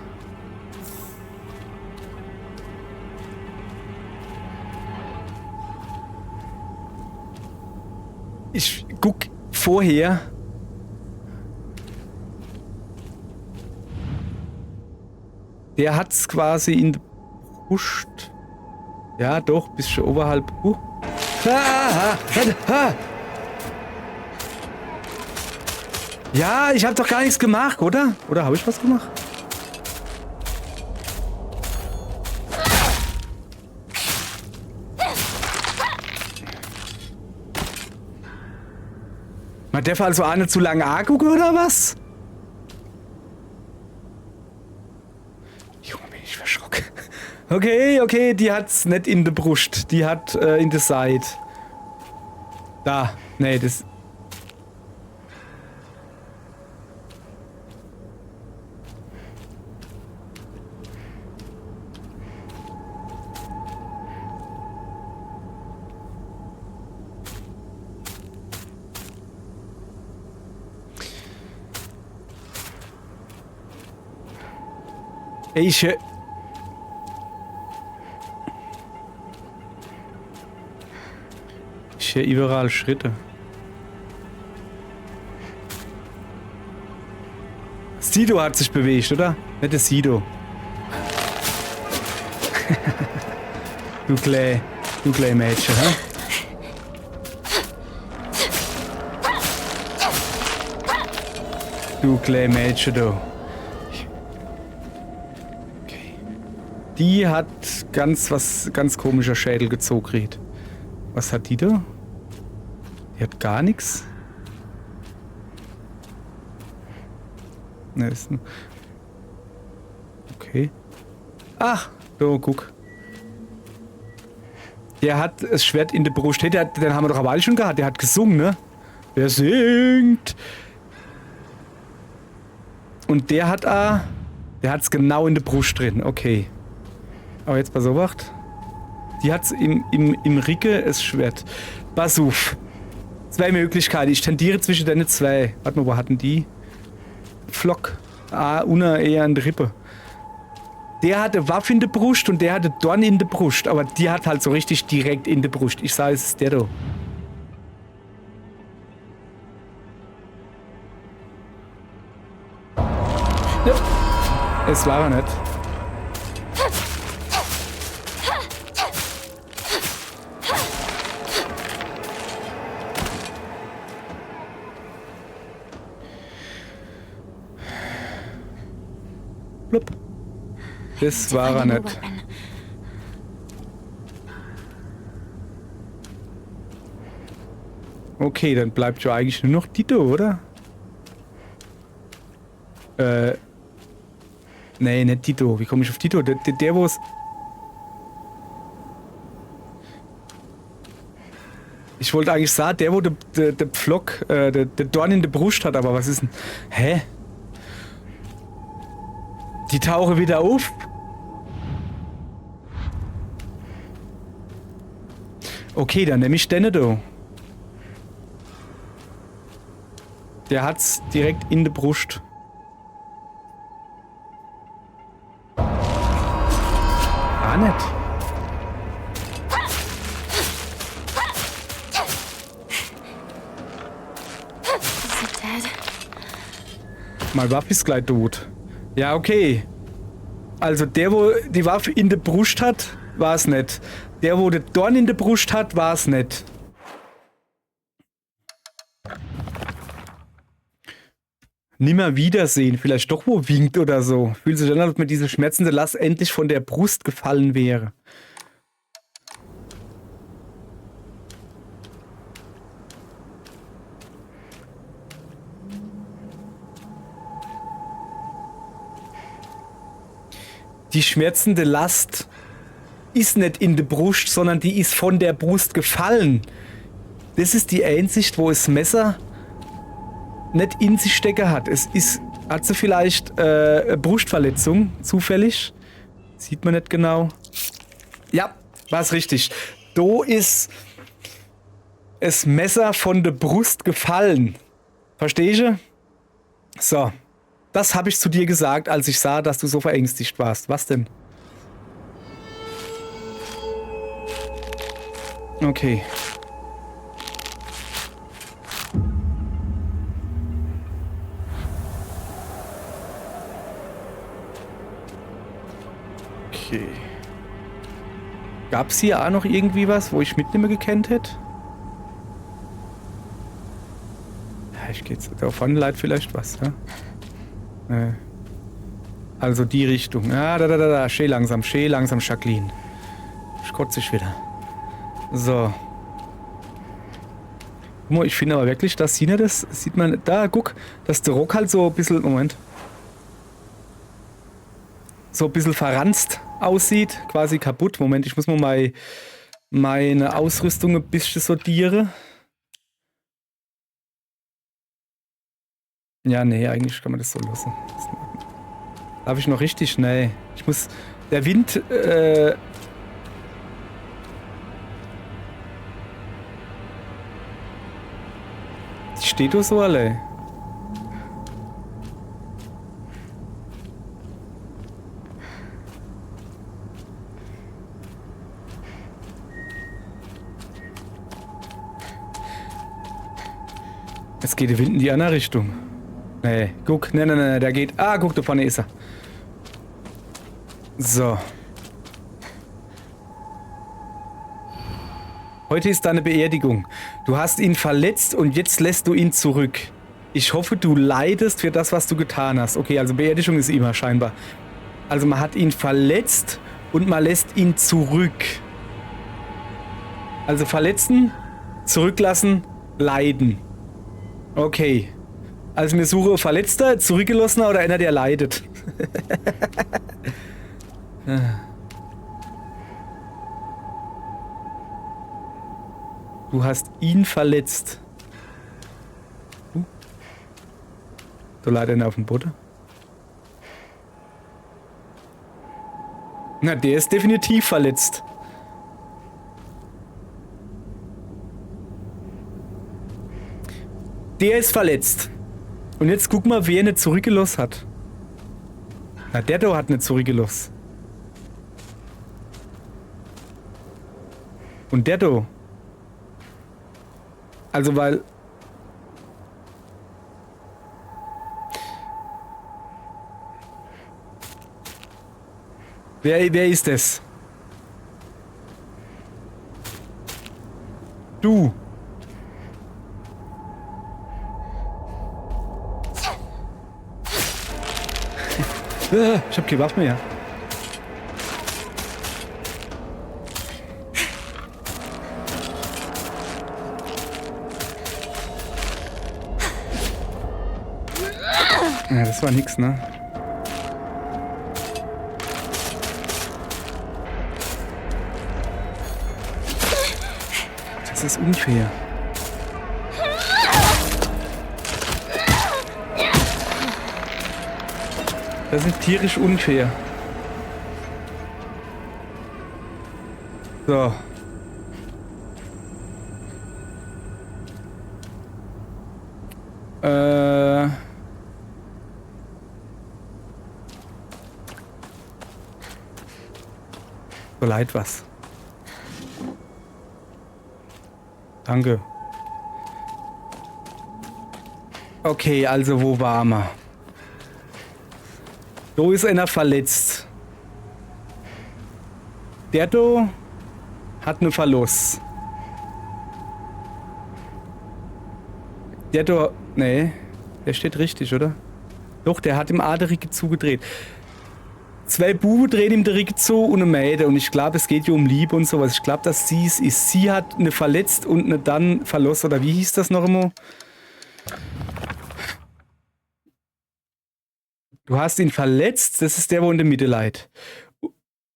Ich guck vorher. Der hat's quasi in der Brust. Ja, doch, bisschen oberhalb. Ja, ich habe doch gar nichts gemacht, oder? Oder habe ich was gemacht? Man darf also auch nicht zu lange angucken, oder was? Junge, bin ich verschrocken. Okay, die hat's nicht in der Brust. Die hat in der Seite. Da. Nee, das... Ich höre überall Schritte. Sido hat sich bewegt, oder? Nicht der Sido. Du kleine Mädchen, hä? Du kleine Mädchen, du. Die hat was ganz komischer Schädel gezogen. Was hat die da? Die hat gar nichts. Ne, ist okay. Ach, da, guck. Der hat das Schwert in der Brust. Hey, den haben wir doch aber alle schon gehabt. Der hat gesungen, ne? Der singt. Und der hat's genau in der Brust drin. Okay. Aber jetzt pass auf. Die hat's im Ricke das Schwert. Pass auf. 2 Möglichkeiten. Ich tendiere zwischen den 2. Warte mal, wo hatten die? Flock. Una eher in der Rippe. Der hatte Waffe in der Brust und der hatte Dorn in der Brust. Aber die hat halt so richtig direkt in der Brust. Ich sage, es ist der da. Ja. Es war er nicht. Blub. Das war er nicht. Okay, dann bleibt ja eigentlich nur noch Tito, oder? Nee, nicht Tito. Wie komme ich auf Tito? Der wo es... Ich wollte eigentlich sagen, der wo der Pflock, der Dorn in der Brust hat, aber was ist denn... Hä? Die tauche wieder auf. Okay, dann nehme ich den da. Der hat's direkt in der Brust. Nicht. Meine Waffe ist gleich tot. Ja, okay. Also der, wo die Waffe in der Brust hat, war es nicht. Der, wo den Dorn in der Brust hat, war es nicht. Nimmer wiedersehen. Vielleicht doch wo winkt oder so. Fühlt sich an, als ob mir diese schmerzende Last endlich von der Brust gefallen wäre. Die schmerzende Last ist nicht in der Brust, sondern die ist von der Brust gefallen. Das ist die Einsicht, wo das Messer nicht in sich stecken hat. Hat sie vielleicht eine Brustverletzung, zufällig? Sieht man nicht genau. Ja, war's richtig. Da ist das Messer von der Brust gefallen. Verstehst du? So. Das habe ich zu dir gesagt, als ich sah, dass du so verängstigt warst. Was denn? Okay. Okay. Gab's hier auch noch irgendwie was, wo ich mitnehmen gekannt hätte? Ja, ich geh jetzt. Da vorne leitet vielleicht was, ja? Also die Richtung. Ja, da. Schön langsam, Jacqueline. Ich kotze dich wieder. So. Guck mal, ich finde aber wirklich, dass Sina das, sieht man, da, guck, dass der Rock halt so ein bisschen, Moment. So ein bisschen verranzt aussieht, quasi kaputt. Moment, ich muss mal meine Ausrüstung ein bisschen sortieren. Ja, nee, eigentlich kann man das so lassen. Darf ich noch richtig? Nee. Ich muss. Der Wind. Steht doch so alle. Jetzt geht der Wind in die andere Richtung. Nee, guck. Nee, der geht. Ah, guck, da vorne ist er. So. Heute ist deine Beerdigung. Du hast ihn verletzt und jetzt lässt du ihn zurück. Ich hoffe, du leidest für das, was du getan hast. Okay, also Beerdigung ist immer scheinbar. Also man hat ihn verletzt und man lässt ihn zurück. Also verletzen, zurücklassen, leiden. Okay. Also wir suchen Verletzter, Zurückgelassener oder einer, der leidet. Du hast ihn verletzt. Da leidet einer auf dem Boden. Na, der ist definitiv verletzt. Der ist verletzt. Und jetzt guck mal, wer nicht zurückgelassen hat. Na, der da hat nicht zurückgelassen. Und der da. Also, weil... Wer ist das? Du. Ich hab keine Waffe mehr. Ja, das war nix, ne? Das ist unfair. Das ist tierisch unfair. So. So leid was. Danke. Okay, also wo waren wir? Da ist einer verletzt. Der da hat einen Verlust. Der da... Nee, der steht richtig, oder? Doch, der hat im A der Ricke zugedreht. 2 Buben drehen ihm der Ricke zu und eine Mädel. Und ich glaube, es geht hier um Liebe und sowas. Ich glaube, dass sie es ist. Sie hat eine verletzt und eine dann verlost. Oder wie hieß das noch immer? Du hast ihn verletzt, das ist der, wo in der Mitte leidet.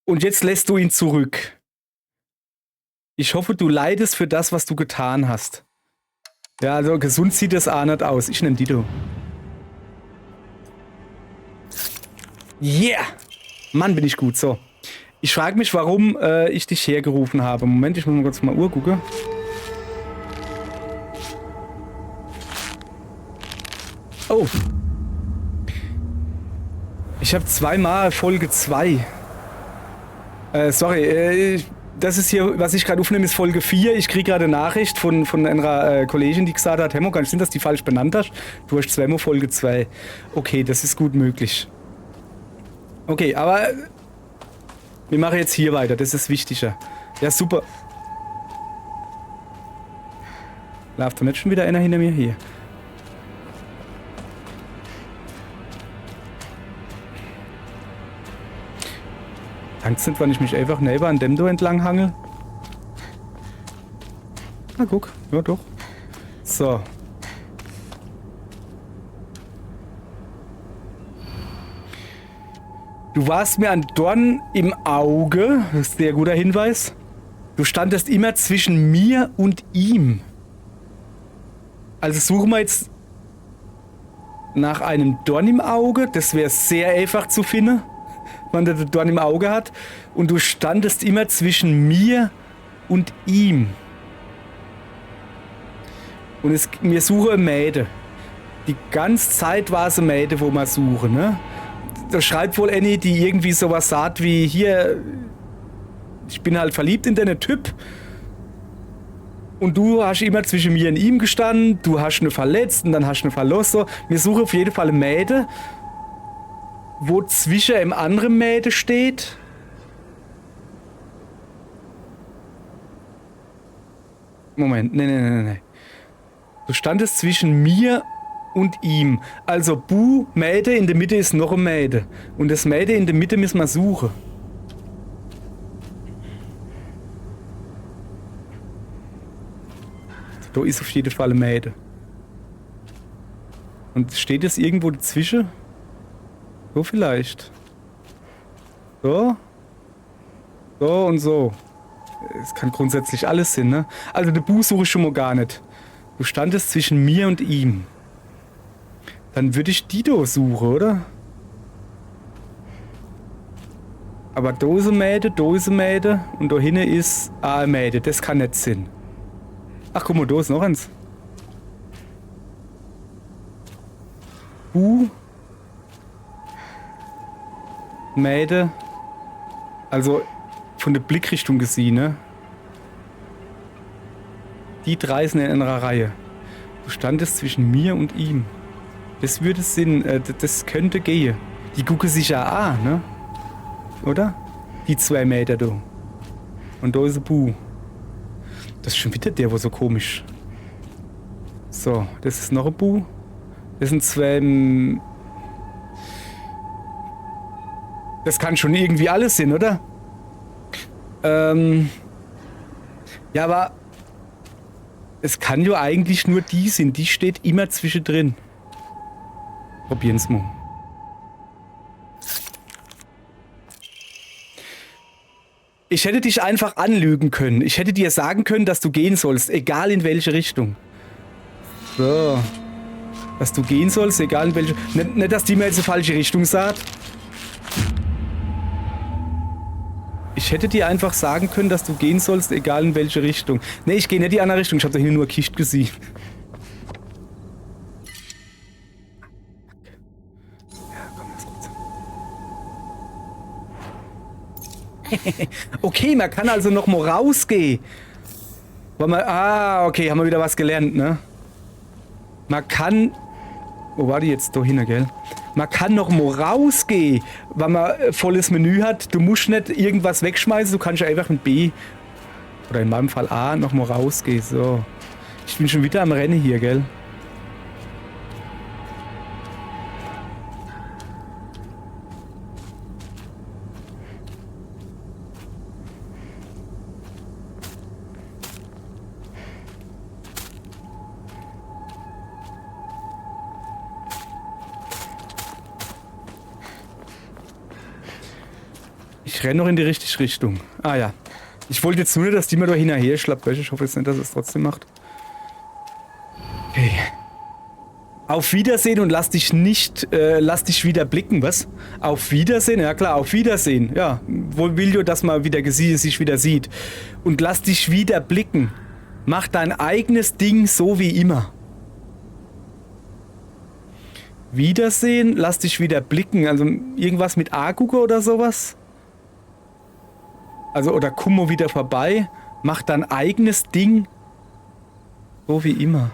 Und jetzt lässt du ihn zurück. Ich hoffe, du leidest für das, was du getan hast. Ja, also gesund sieht das auch nicht aus. Ich nehme Dito. Yeah! Mann, bin ich gut. So. Ich frage mich, warum ich dich hergerufen habe. Moment, ich muss mal kurz mal Uhr gucken. Oh. Ich habe zweimal Folge 2. Sorry, das ist hier, was ich gerade aufnehme, ist Folge 4. Ich kriege gerade eine Nachricht von einer Kollegin, die gesagt hat, Hemmo, kann es sein, dass du die falsch benannt hast? Du hast zweimal Folge 2. Okay, das ist gut möglich. Okay, aber Wir machen jetzt hier weiter, das ist wichtiger. Ja, super. Läuft doch nicht schon wieder einer hinter mir hier. Tankt's nicht, wenn ich mich einfach neben an dem da entlang hangel? Na guck, ja doch. So. Du warst mir ein Dorn im Auge, das ist ein sehr guter Hinweis. Du standest immer zwischen mir und ihm. Also suchen wir jetzt nach einem Dorn im Auge. Das wäre sehr einfach zu finden, wenn der Dorn im Auge hat. Und du standest immer zwischen mir und ihm. Und wir suchen eine Mäde. Die ganze Zeit war es eine Mäde, wo wir suchen, ne? Da schreibt wohl Annie, die irgendwie sowas sagt wie, hier, ich bin halt verliebt in den Typ und du hast immer zwischen mir und ihm gestanden, du hast eine verletzt und dann hast du eine verlassen. Wir suchen auf jeden Fall eine Mäde, wo zwischen einem anderen Mäde steht. Moment, nee. Du standest zwischen mir und ihm. Also Bu, Mäde, in der Mitte ist noch ein Mäde. Und das Mäde in der Mitte müssen wir suchen. Da ist auf jeden Fall ein Mäde. Und steht es irgendwo dazwischen? So vielleicht. So. So und so. Es kann grundsätzlich alles sein, ne? Also der Bu suche ich schon mal gar nicht. Du standest zwischen mir und ihm. Dann würde ich Dido suchen, oder? Aber Dose Mäde und da hinten ist eine Mäde. Das kann nicht sein. Ach, guck mal, da ist noch eins. Mäde. Also von der Blickrichtung gesehen, ne? Die drei sind in einer Reihe. Du standest zwischen mir und ihm. Das würde Sinn, das könnte gehen. Die gucken sich ja an, ne? Oder? Die 2 Meter da. Und da ist ein Bu. Das ist schon wieder der, wo so komisch. So, das ist noch ein Bu. Das sind 2. Das kann schon irgendwie alles sein, oder? Ja, aber es kann ja eigentlich nur die sein. Die steht immer zwischendrin. Probieren's mal. Ich hätte dich einfach anlügen können. Ich hätte dir sagen können, dass du gehen sollst, egal in welche Richtung. So. Dass du gehen sollst, egal in welche... Nicht, dass die mir jetzt eine falsche Richtung sagt. Ich hätte dir einfach sagen können, dass du gehen sollst, egal in welche Richtung. Ne, ich gehe nicht in die andere Richtung. Ich habe da hier nur Kist gesehen. Okay, man kann also noch mal rausgehen. Okay, haben wir wieder was gelernt, ne? Man kann... Wo war die jetzt? Da hinten, gell? Man kann noch mal rausgehen, weil man volles Menü hat. Du musst nicht irgendwas wegschmeißen, du kannst einfach mit B oder in meinem Fall A noch mal rausgehen. So. Ich bin schon wieder am Rennen hier, gell? Ich renne noch in die richtige Richtung. Ah ja. Ich wollte jetzt nur, dass die mir da hinterher schlappt. Ich hoffe jetzt nicht, dass es trotzdem macht. Okay. Auf Wiedersehen und lass dich wieder blicken, was? Auf Wiedersehen? Ja klar, auf Wiedersehen. Ja, wohl will du, dass man wieder sich wieder sieht. Und lass dich wieder blicken. Mach dein eigenes Ding so wie immer. Wiedersehen, lass dich wieder blicken. Also irgendwas mit A-Gucke oder sowas? Also, oder komm mal wieder vorbei, mach dein eigenes Ding, so wie immer.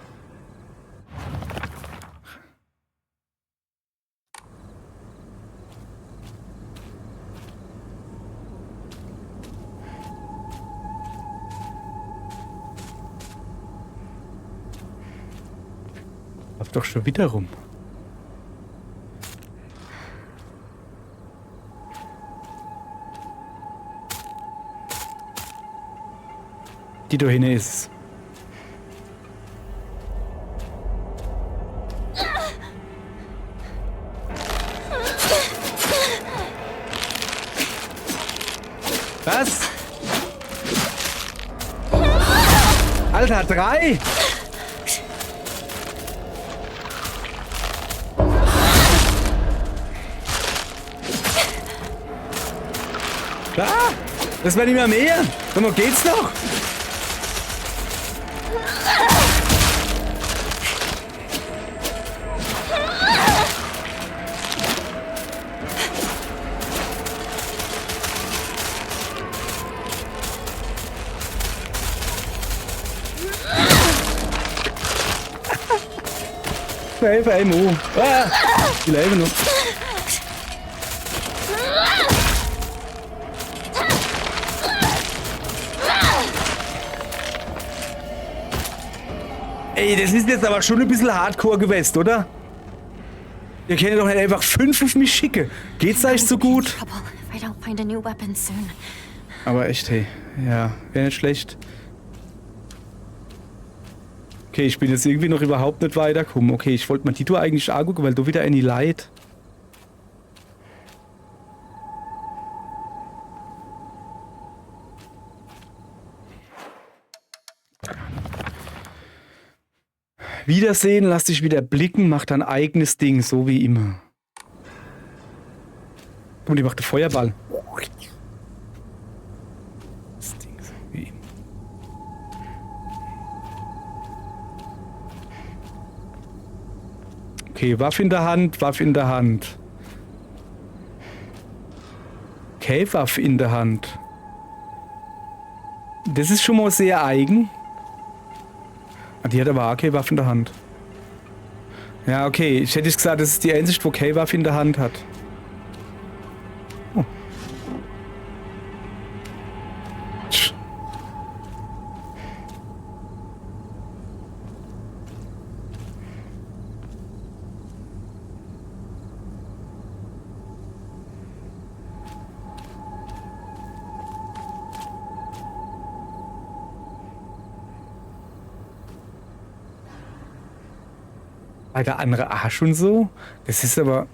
Läuft doch schon wieder rum. Die da hinten ist es. Was? Alter, 3! Ah, das war nicht mehr. Sag mal, geht's noch? Hilfe, ey, Mo. Ah, die leben noch. Ey, das ist jetzt aber schon ein bisschen hardcore gewesen, oder? Ihr könnt doch nicht einfach 5 auf mich schicken. Geht's euch so gut? Aber echt, hey. Ja, wäre nicht schlecht. Okay, ich bin jetzt irgendwie noch überhaupt nicht weitergekommen. Okay, ich wollte mal die Tour eigentlich angucken, weil du wieder any leid. Wiedersehen, lass dich wieder blicken, mach dein eigenes Ding, so wie immer. Guck mal, die macht den Feuerball. Das Ding so wie immer. Okay, Waffe in der Hand, Waffe in der Hand. Okay, Waffe in der Hand. Das ist schon mal sehr eigen. Die hat aber auch keine Waffe in der Hand. Ja, okay. Ich hätte gesagt, das ist die einzige, wo keine Waffe in der Hand hat. Oh. Der andere Arsch und so. Das ist aber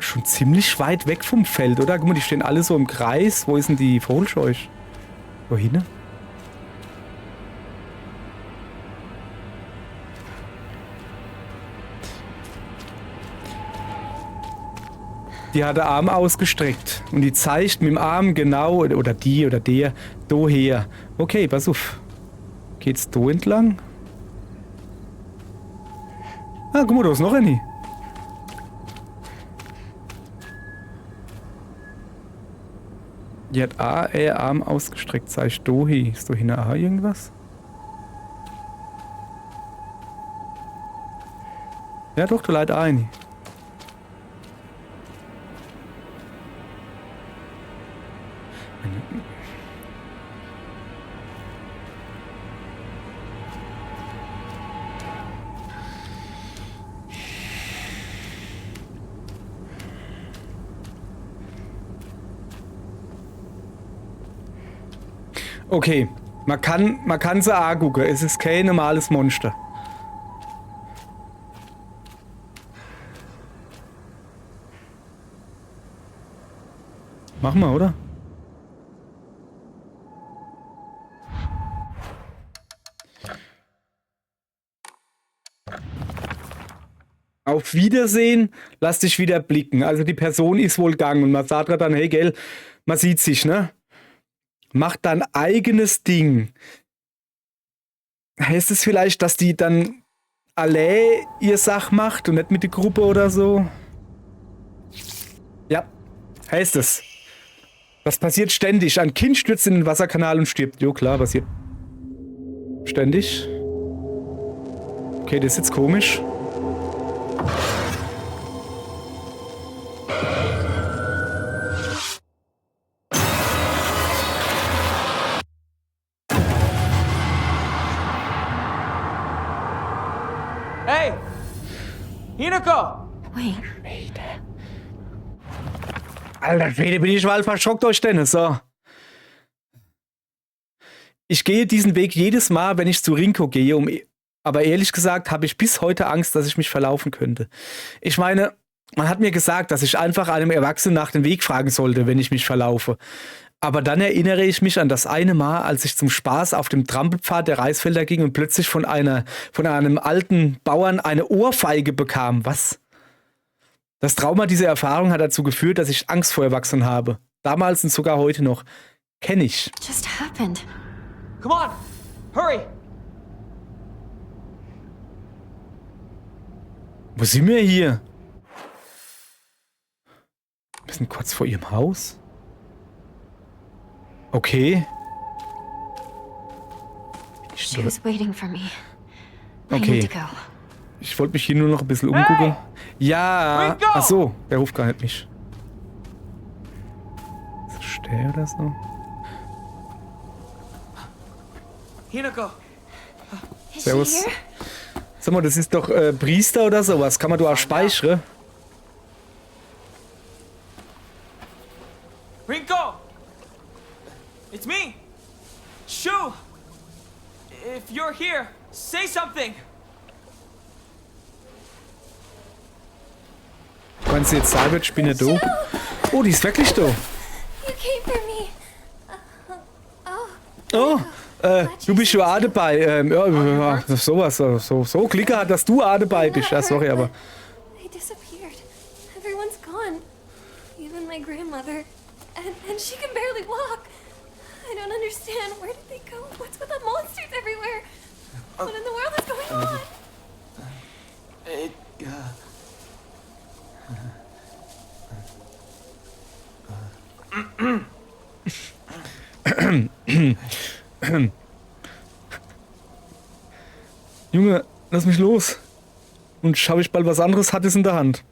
schon ziemlich weit weg vom Feld, oder? Guck mal, die stehen alle so im Kreis. Wo ist denn die Vogelscheuch? Wohin? Die hat den Arm ausgestreckt. Und die zeigt mit dem Arm genau, oder die oder der, daher. Okay, pass auf. Geht's da entlang? Ah, guck mal, da ist noch eine. Die hat Arm ausgestreckt. Sei ich da hin? Ist da hinten auch irgendwas? Ja doch, da leidet eine. Okay, man kann sie angucken. Es ist kein normales Monster. Machen wir, oder? Auf Wiedersehen, lass dich wieder blicken. Also die Person ist wohl gegangen und man sagt dann, hey, gell, man sieht sich, ne? Mach dein eigenes Ding. Heißt es vielleicht, dass die dann alle ihr Sach macht und nicht mit der Gruppe oder so? Ja, heißt es. Das passiert ständig. Ein Kind stürzt in den Wasserkanal und stirbt. Jo, klar, passiert ständig. Okay, das ist jetzt komisch. Hinako! Wait, Alter Schwede, bin ich mal verschockt euch denn. So. Ich gehe diesen Weg jedes Mal, wenn ich zu Rinko gehe, aber ehrlich gesagt habe ich bis heute Angst, dass ich mich verlaufen könnte. Ich meine, man hat mir gesagt, dass ich einfach einem Erwachsenen nach dem Weg fragen sollte, wenn ich mich verlaufe. Aber dann erinnere ich mich an das eine Mal, als ich zum Spaß auf dem Trampelpfad der Reisfelder ging und plötzlich von einem alten Bauern eine Ohrfeige bekam. Was? Das Trauma dieser Erfahrung hat dazu geführt, dass ich Angst vor Erwachsenen habe. Damals und sogar heute noch. Kenn ich. it just happened. Come on! Hurry! Wo sind wir hier? Wir sind kurz vor ihrem Haus. Okay. She was waiting for me. I Okay. need to go. Ich wollte mich hier nur noch ein bisschen umgucken. Ja. Ringo! Ach so, der ruft gar nicht mich. Ist das Stär oder so? Hinako! Is Servus. she here? Sag mal, das ist doch Priester oder sowas. Kann man da auch speichern? Rinko! It's me! Shu! If you're here, say something! Kannst du jetzt sagen, ich bin nicht da? Oh, die ist wirklich da. You came for me. Oh, du bist schon auch dabei. Ja, sowas, so Klicker hat, dass du auch dabei bist. Ja, sorry, aber. They disappeared. Everyone's gone. Even my grandmother. And she can barely walk. I don't understand. Where did they go? What's with the monsters everywhere? What in the world is going on? Junge, lass mich los. Und schau ich bald was anderes Hattes in der Hand.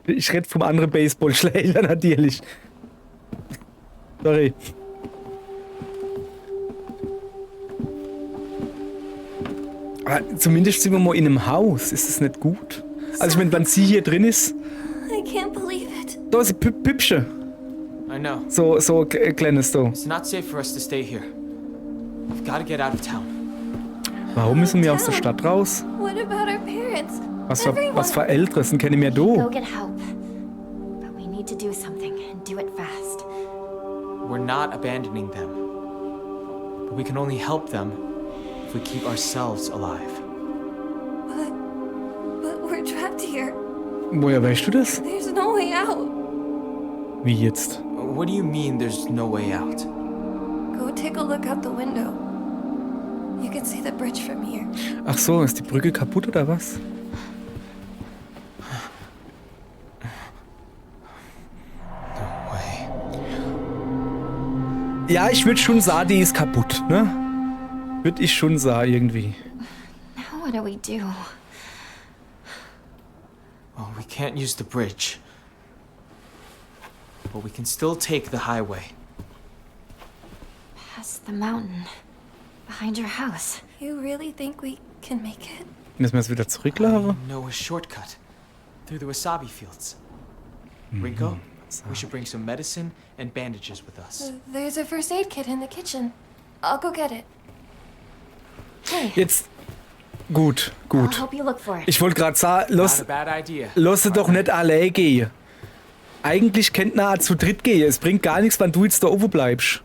Ich rede vom anderen Baseballschläger natürlich. Sorry. Aber zumindest sind wir mal in einem Haus. Ist das nicht gut? Also ich meine, wenn sie hier drin ist, I can't believe it. da ist ein Püppchen. I know. So kleines da. It's not safe for us to stay here. We've got to get out of town. Warum müssen wir aus der Stadt raus? What about our parents? Was für Ältere sind keine mehr Go da? get help. But we need to do something and do it fast. We're not abandoning them. But we can only help them if we keep ourselves alive. But we're trapped here. Woher weißt du das? There's no way out. Wie jetzt? What do you mean there's no way out? Go take a look out the window. You can see the bridge from here. Ach so, ist die Brücke kaputt oder was? No way. Ja, ich würde schon sagen, die ist kaputt, ne? Würde ich schon sagen, irgendwie. Now what do we do? Well, we can't use the bridge. But we can still take the highway. Past the mountain. Behind your house. You really think we can make it? Müssen wir jetzt wieder zurücklaufen? I know a shortcut through the wasabi fields. Rinko, we should bring some medicine and bandages with us. There's a first aid kit in the kitchen. I'll go get it. Hey, Jetzt. Gut, I'll gut. help you look for it. Ich wollte gerade sagen, Not a bad idea. lass doch nicht allein gehen. Eigentlich kennt man zu dritt gehen. Es bringt gar nichts, wenn du jetzt da oben bleibst.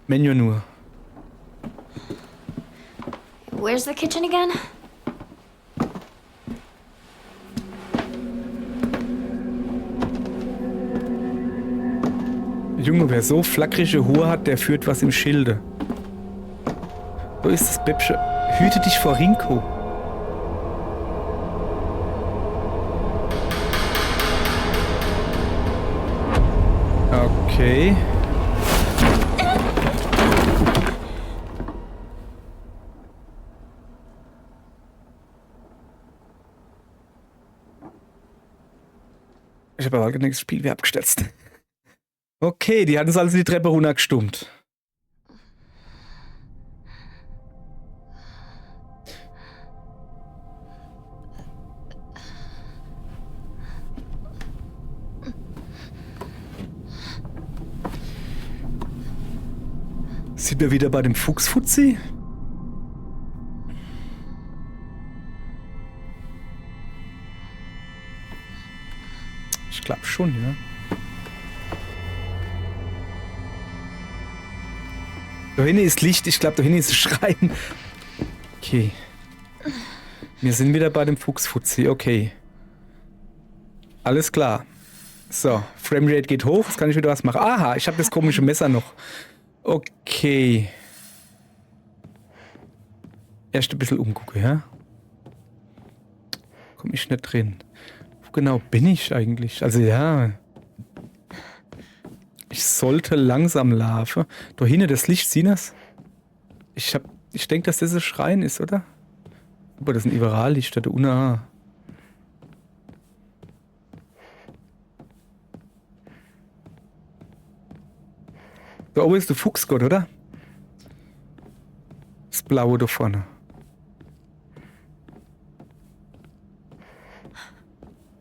Menü nur. Where's the kitchen again? Junge, wer so flackrige Haare hat, der führt was im Schilde. Wo ist das Bäbsche? Hüte dich vor Rinko. Okay. Ich habe aber das Spiel wie abgestürzt. Okay, die hatten es also die Treppe runtergestummt. Sind wir wieder bei dem Fuchsfuzzi? Ich glaube schon, ja. Da hinten ist Licht, ich glaube, da hinten ist ein Schrein. Okay. Wir sind wieder bei dem Fuchsfuzzi, okay. Alles klar. So, Framerate geht hoch, jetzt kann ich wieder was machen. Aha, ich habe das komische Messer noch. Okay. Erst ein bisschen umgucken, ja? Komm ich nicht drin. Wo genau bin ich eigentlich? Also ja. Ich sollte langsam laufen. Da hinten das Licht, sieh das? Ich denke, dass das ein Schrein ist, oder? Aber das ist ein Liberallicht, da unten. Da oben ist der Fuchsgott, oder? Das Blaue da vorne.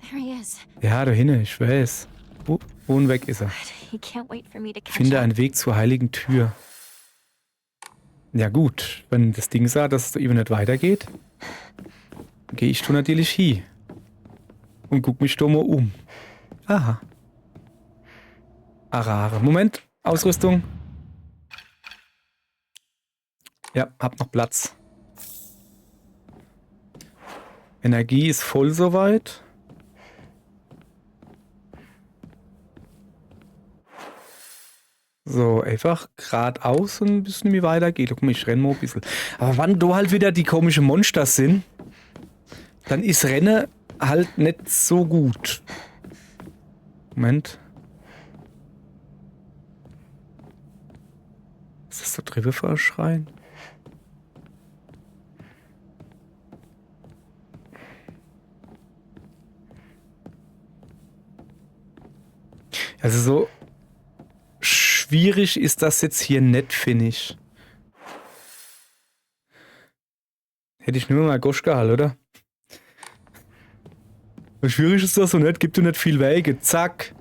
There he is. Ja, da hinten, ich weiß. Und weg ist er. He can't wait for me to catch Finde up. einen Weg zur heiligen Tür. Ja gut, wenn das Ding sah, dass es da eben nicht weitergeht, gehe ich da natürlich hin. Und guck mich da mal um. Aha. Arare. Moment, Ausrüstung. Ja, hab noch Platz. Energie ist voll soweit. So, einfach geradeaus und ein bisschen wie weiter geht. Guck mal, ich renne mal ein bisschen. Aber wenn da halt wieder die komischen Monster sind, dann ist Rennen halt nicht so gut. Moment. Was ist das da drüben für ein Schrein? Also so schwierig ist das jetzt hier nicht, finde ich. Hätte ich nur mal Gosch gehalten, oder? So schwierig ist das so nicht, gibt du nicht viel Wege. Zack.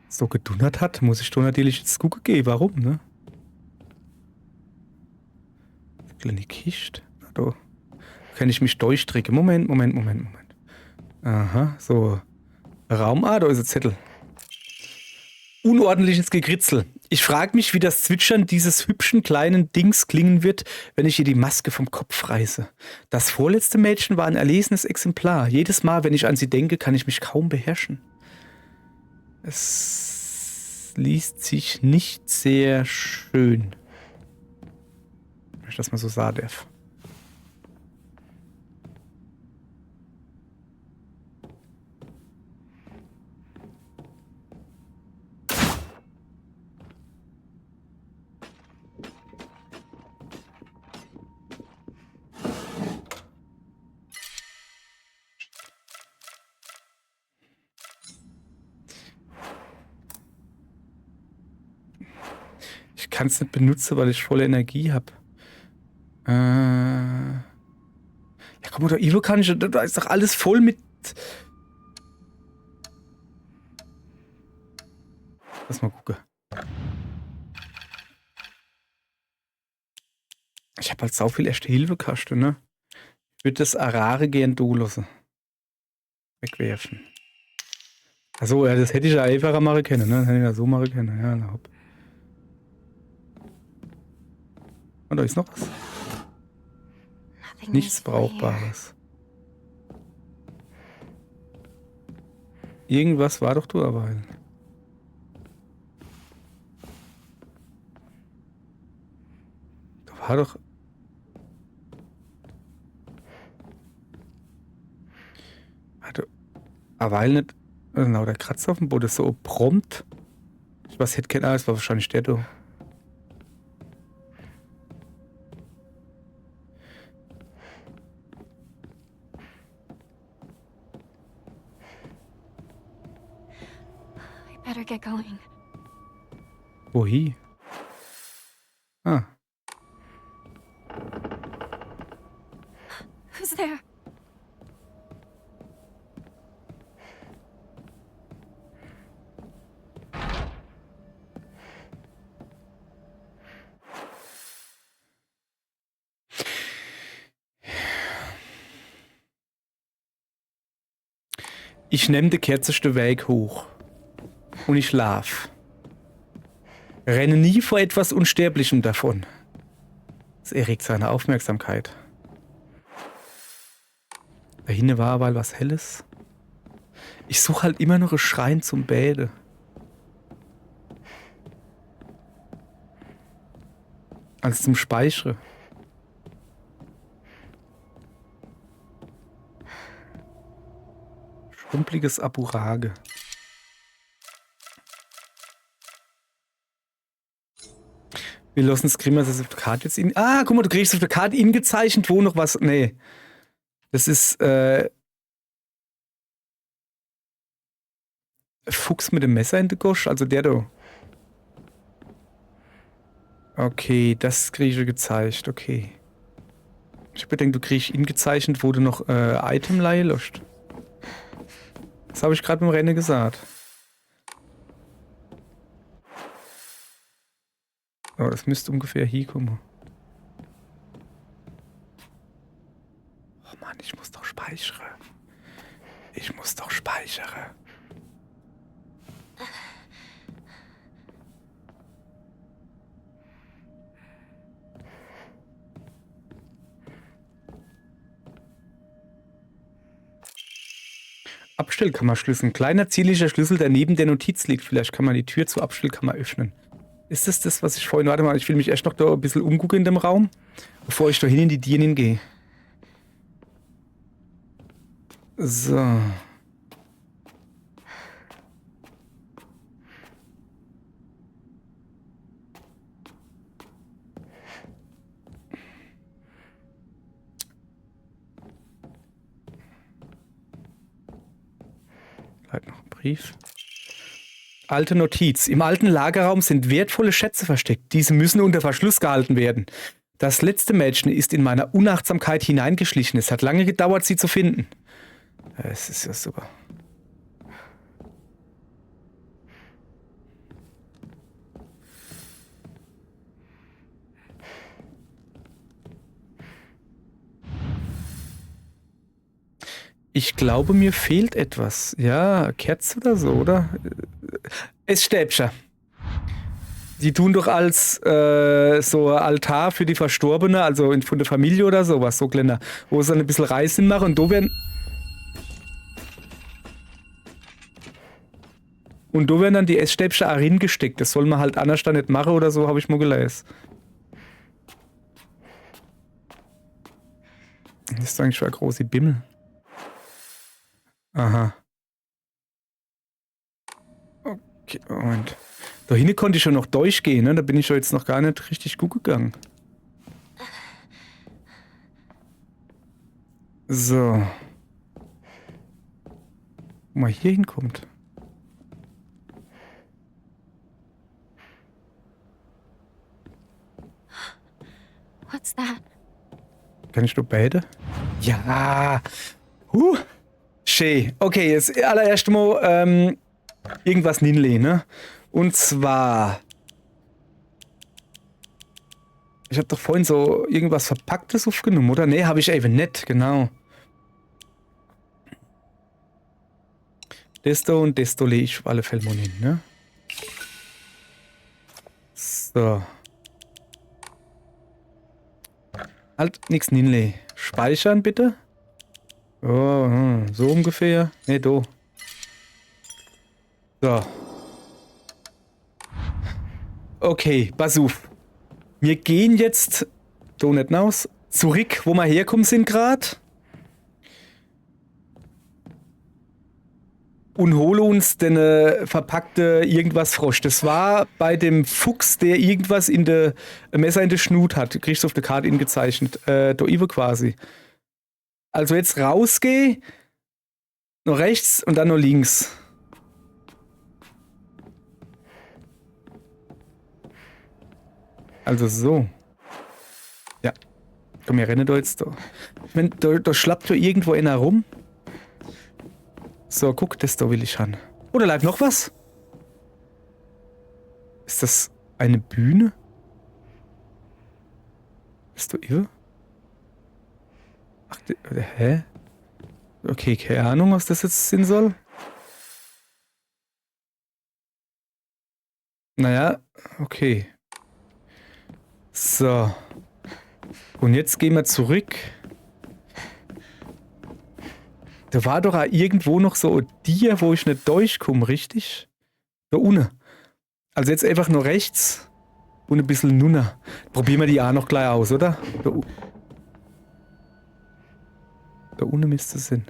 So gedonnert hat, muss ich doch natürlich jetzt gucken gehen. Warum, ne? Kleine Kiste. Da kann ich mich durchdrücken. Moment. Aha, so. Raum. Ah, da ist ein Zettel. Unordentliches Gekritzel. Ich frage mich, wie das Zwitschern dieses hübschen kleinen Dings klingen wird, wenn ich ihr die Maske vom Kopf reiße. Das vorletzte Mädchen war ein erlesenes Exemplar. Jedes Mal, wenn ich an sie denke, kann ich mich kaum beherrschen. Es liest sich nicht sehr schön. Wenn ich das mal so sagen darf. Ich kann es nicht benutzen, weil ich volle Energie habe. Ja, komm, oder Ivo kann ich. Da ist doch alles voll mit. Lass mal gucken. Ich habe halt sau viel Erste-Hilfe-Kaste, ne? Ich würde das Arare gern durchlassen. Wegwerfen. Achso, ja, das hätte ich ja einfacher machen können, ne? Das hätte ich ja so machen können. Ja, na hopp. Und da ist noch was. Nichts Brauchbares. Irgendwas war doch du aber. Da war doch. Hatte. Aber nicht. Genau, der Kratzer auf dem Boden ist so prompt. Was hätte kein das war wahrscheinlich der da. better get going. Wohin? Ah. Who's there? Ich nehme den kürzesten Weg hoch. Und ich schlaf. Renne nie vor etwas Unsterblichem davon. Es erregt seine Aufmerksamkeit. Da hinten war aber was Helles. Ich suche halt immer noch einen Schrein zum Bäde. Als zum Speichern. Schrumpeliges Aburage. Wir lassen das Grimmer Zertifikat jetzt in. Ah, guck mal, du kriegst das Zertifikat ingezeichnet, wo noch was. Nee. Das ist, Fuchs mit dem Messer in der Gosch, also der da. Okay, das kriege ich gezeigt, okay. Ich bedenke, du kriegst ingezeichnet, wo du noch Itemleihe löscht. Das habe ich gerade beim Rennen gesagt. Oh, das müsste ungefähr hier kommen. Oh Mann, ich muss doch speichern. Ich muss doch speichern. Abstellkammerschlüssel. Ein kleiner zierlicher Schlüssel, der neben der Notiz liegt. Vielleicht kann man die Tür zur Abstellkammer öffnen. Ist das, was ich vorhin... Warte mal, ich will mich erst noch da ein bisschen umgucken in dem Raum, bevor ich da hin in die Dienen gehe. So. Halt noch ein Brief. Alte Notiz. Im alten Lagerraum sind wertvolle Schätze versteckt. Diese müssen unter Verschluss gehalten werden. Das letzte Mädchen ist in meiner Unachtsamkeit hineingeschlichen. Es hat lange gedauert, sie zu finden. Es ist ja super. Ich glaube, mir fehlt etwas. Ja, Kerze oder so, oder? Essstäbchen. Die tun doch als so Altar für die Verstorbene, also von der Familie oder sowas, so kleiner, wo sie dann ein bisschen Reis machen und da werden. Und da werden dann die Essstäbchen auch hingesteckt. Das soll man halt anders dann nicht machen oder so, habe ich mal gelesen. Das ist eigentlich schon eine große Bimmel. Aha. Okay, Moment. Da hinten konnte ich schon noch durchgehen, ne? Da bin ich schon jetzt noch gar nicht richtig gut gegangen. So. Wo man hier hinkommt. What's that? Kann ich nur beide? Ja. Schön. Okay, jetzt allererst mal irgendwas hinlegen, ne? Und zwar... Ich habe doch vorhin so irgendwas Verpacktes aufgenommen, oder? Nee, habe ich eben nicht, genau. Desto und desto lege ich auf alle Fälle mal hin, ne? So. Halt, nichts hinlegen. Speichern, bitte. Oh, so ungefähr. Ne, do. So. Okay, pass auf. Wir gehen jetzt, do nicht raus, zurück, wo wir herkommen sind gerade. Und hole uns den verpackte irgendwas Frosch. Das war bei dem Fuchs, der irgendwas in der Messer in der Schnut hat. Du kriegst auf der Karte ingezeichnet. Da Ivo quasi. Also jetzt rausgeh, noch rechts und dann noch links. Also so. Ja. Komm, wir rennen da jetzt da. Ich mein, da schlappt ja irgendwo einer rum. So, guck, das da will ich haben. Oh, da lag noch was. Ist das eine Bühne? Ist da irre? Ach, hä? Okay, keine Ahnung, was das jetzt sein soll. Naja, okay. So. Und jetzt gehen wir zurück. Da war doch auch irgendwo noch so ein Tier, wo ich nicht durchkomme, richtig? Da unten. Also jetzt einfach nur rechts und ein bisschen nunner. Probieren wir die auch noch gleich aus, oder? Da unten müsste es sein.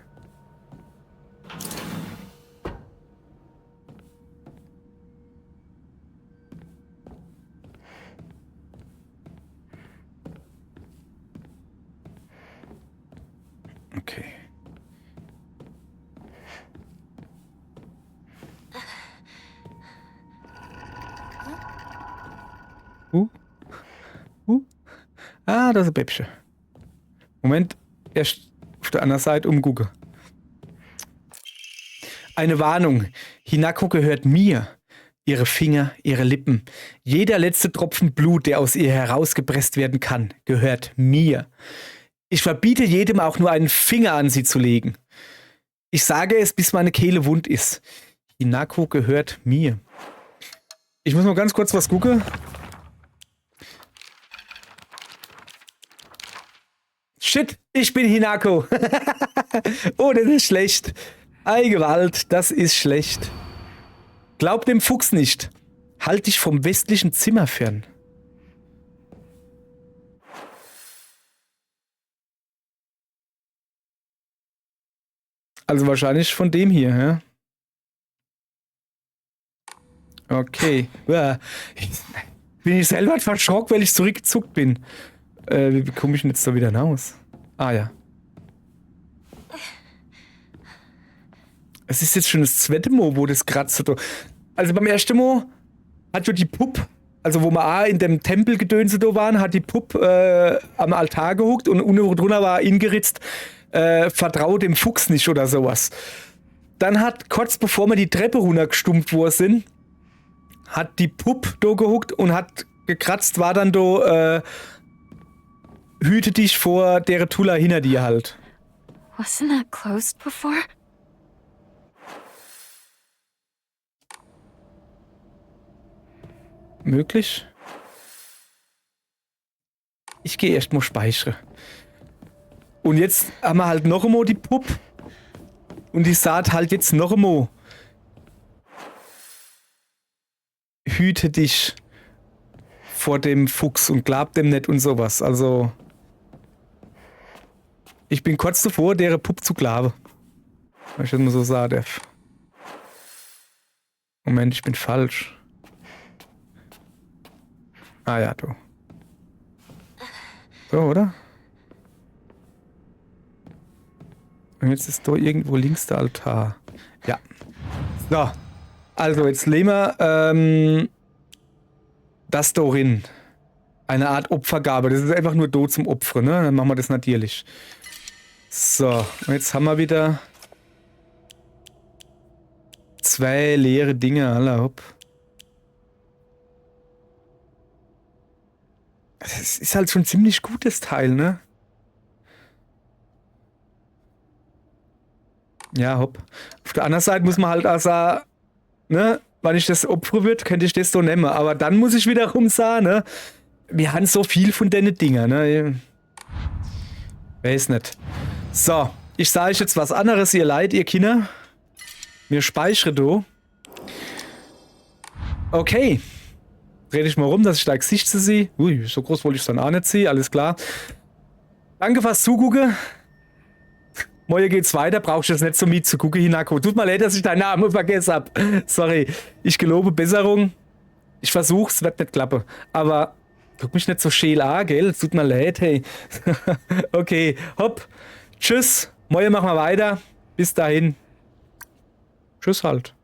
Okay. Ah, das ist ein Bäbchen. Moment, erst auf der anderen Seite umgucken. Eine Warnung. Hinako gehört mir. Ihre Finger, ihre Lippen. Jeder letzte Tropfen Blut, der aus ihr herausgepresst werden kann, gehört mir. Ich verbiete jedem auch nur einen Finger an sie zu legen. Ich sage es, bis meine Kehle wund ist. Hinako gehört mir. Ich muss mal ganz kurz was gucken. Shit, ich bin Hinako. Oh, das ist schlecht. Ei, Gewalt, das ist schlecht. Glaub dem Fuchs nicht. Halt dich vom westlichen Zimmer fern. Also wahrscheinlich von dem hier, ja? Okay. Ja. Bin ich selber verschockt, weil ich zurückgezuckt bin. Wie komme ich denn jetzt da wieder raus? Ah ja. Es ist jetzt schon das zweite Mal, wo das kratzt. Also beim ersten Mal hat ja die Puppe, also wo wir auch in dem Tempelgedönse da waren, hat die Puppe am Altar gehuckt und unten drunter war ingeritzt, vertraue dem Fuchs nicht oder sowas. Dann hat, kurz bevor wir die Treppe runtergestumpft worden sind, hat die Puppe da gehuckt und hat gekratzt, war dann da, hüte dich vor der Tula hinter dir halt. Wasn't that closed before? Möglich? Ich gehe erst mal speichern. Und jetzt haben wir halt noch einmal die Puppe. Und die sagt halt jetzt noch einmal. Hüte dich vor dem Fuchs und glaub dem nicht und sowas. Also ich bin kurz davor, der Puppe zu glauben. Wenn ich das mal so sagen darf. Moment, ich bin falsch. Ah ja, du. So, oder? Und jetzt ist da irgendwo links der Altar. Ja. So. Also, jetzt legen wir das da rein. Eine Art Opfergabe. Das ist einfach nur do zum Opfern, ne? Dann machen wir das natürlich. So. Und jetzt haben wir wieder 2 leere Dinge. Alla, hopp. Das ist halt schon ein ziemlich gutes Teil, ne? Ja, hopp. Auf der anderen Seite muss man halt auch sagen, ne, wenn ich das Opfer wird, könnte ich das so nehmen. Aber dann muss ich wiederum sagen, ne, wir haben so viel von den Dingen, ne? Weiß nicht. So, ich sage euch jetzt was anderes, ihr Leid, ihr Kinder. Wir speichern do. Okay. Dreh dich mal rum, dass ich da Gesicht zu sehe. Ui, so groß wollte ich es dann auch nicht sehen, alles klar. Danke fürs Zugucken. Morgen geht's weiter, brauchst du das nicht so mitzugucken, Hinako. Tut mir leid, dass ich deinen Namen vergessen hab. Sorry, ich gelobe Besserung. Ich versuch's, wird nicht klappen. Aber guck mich nicht so scheel an, gell? Tut mir leid, hey. Okay, hopp. Tschüss. Morgen machen wir weiter. Bis dahin. Tschüss halt.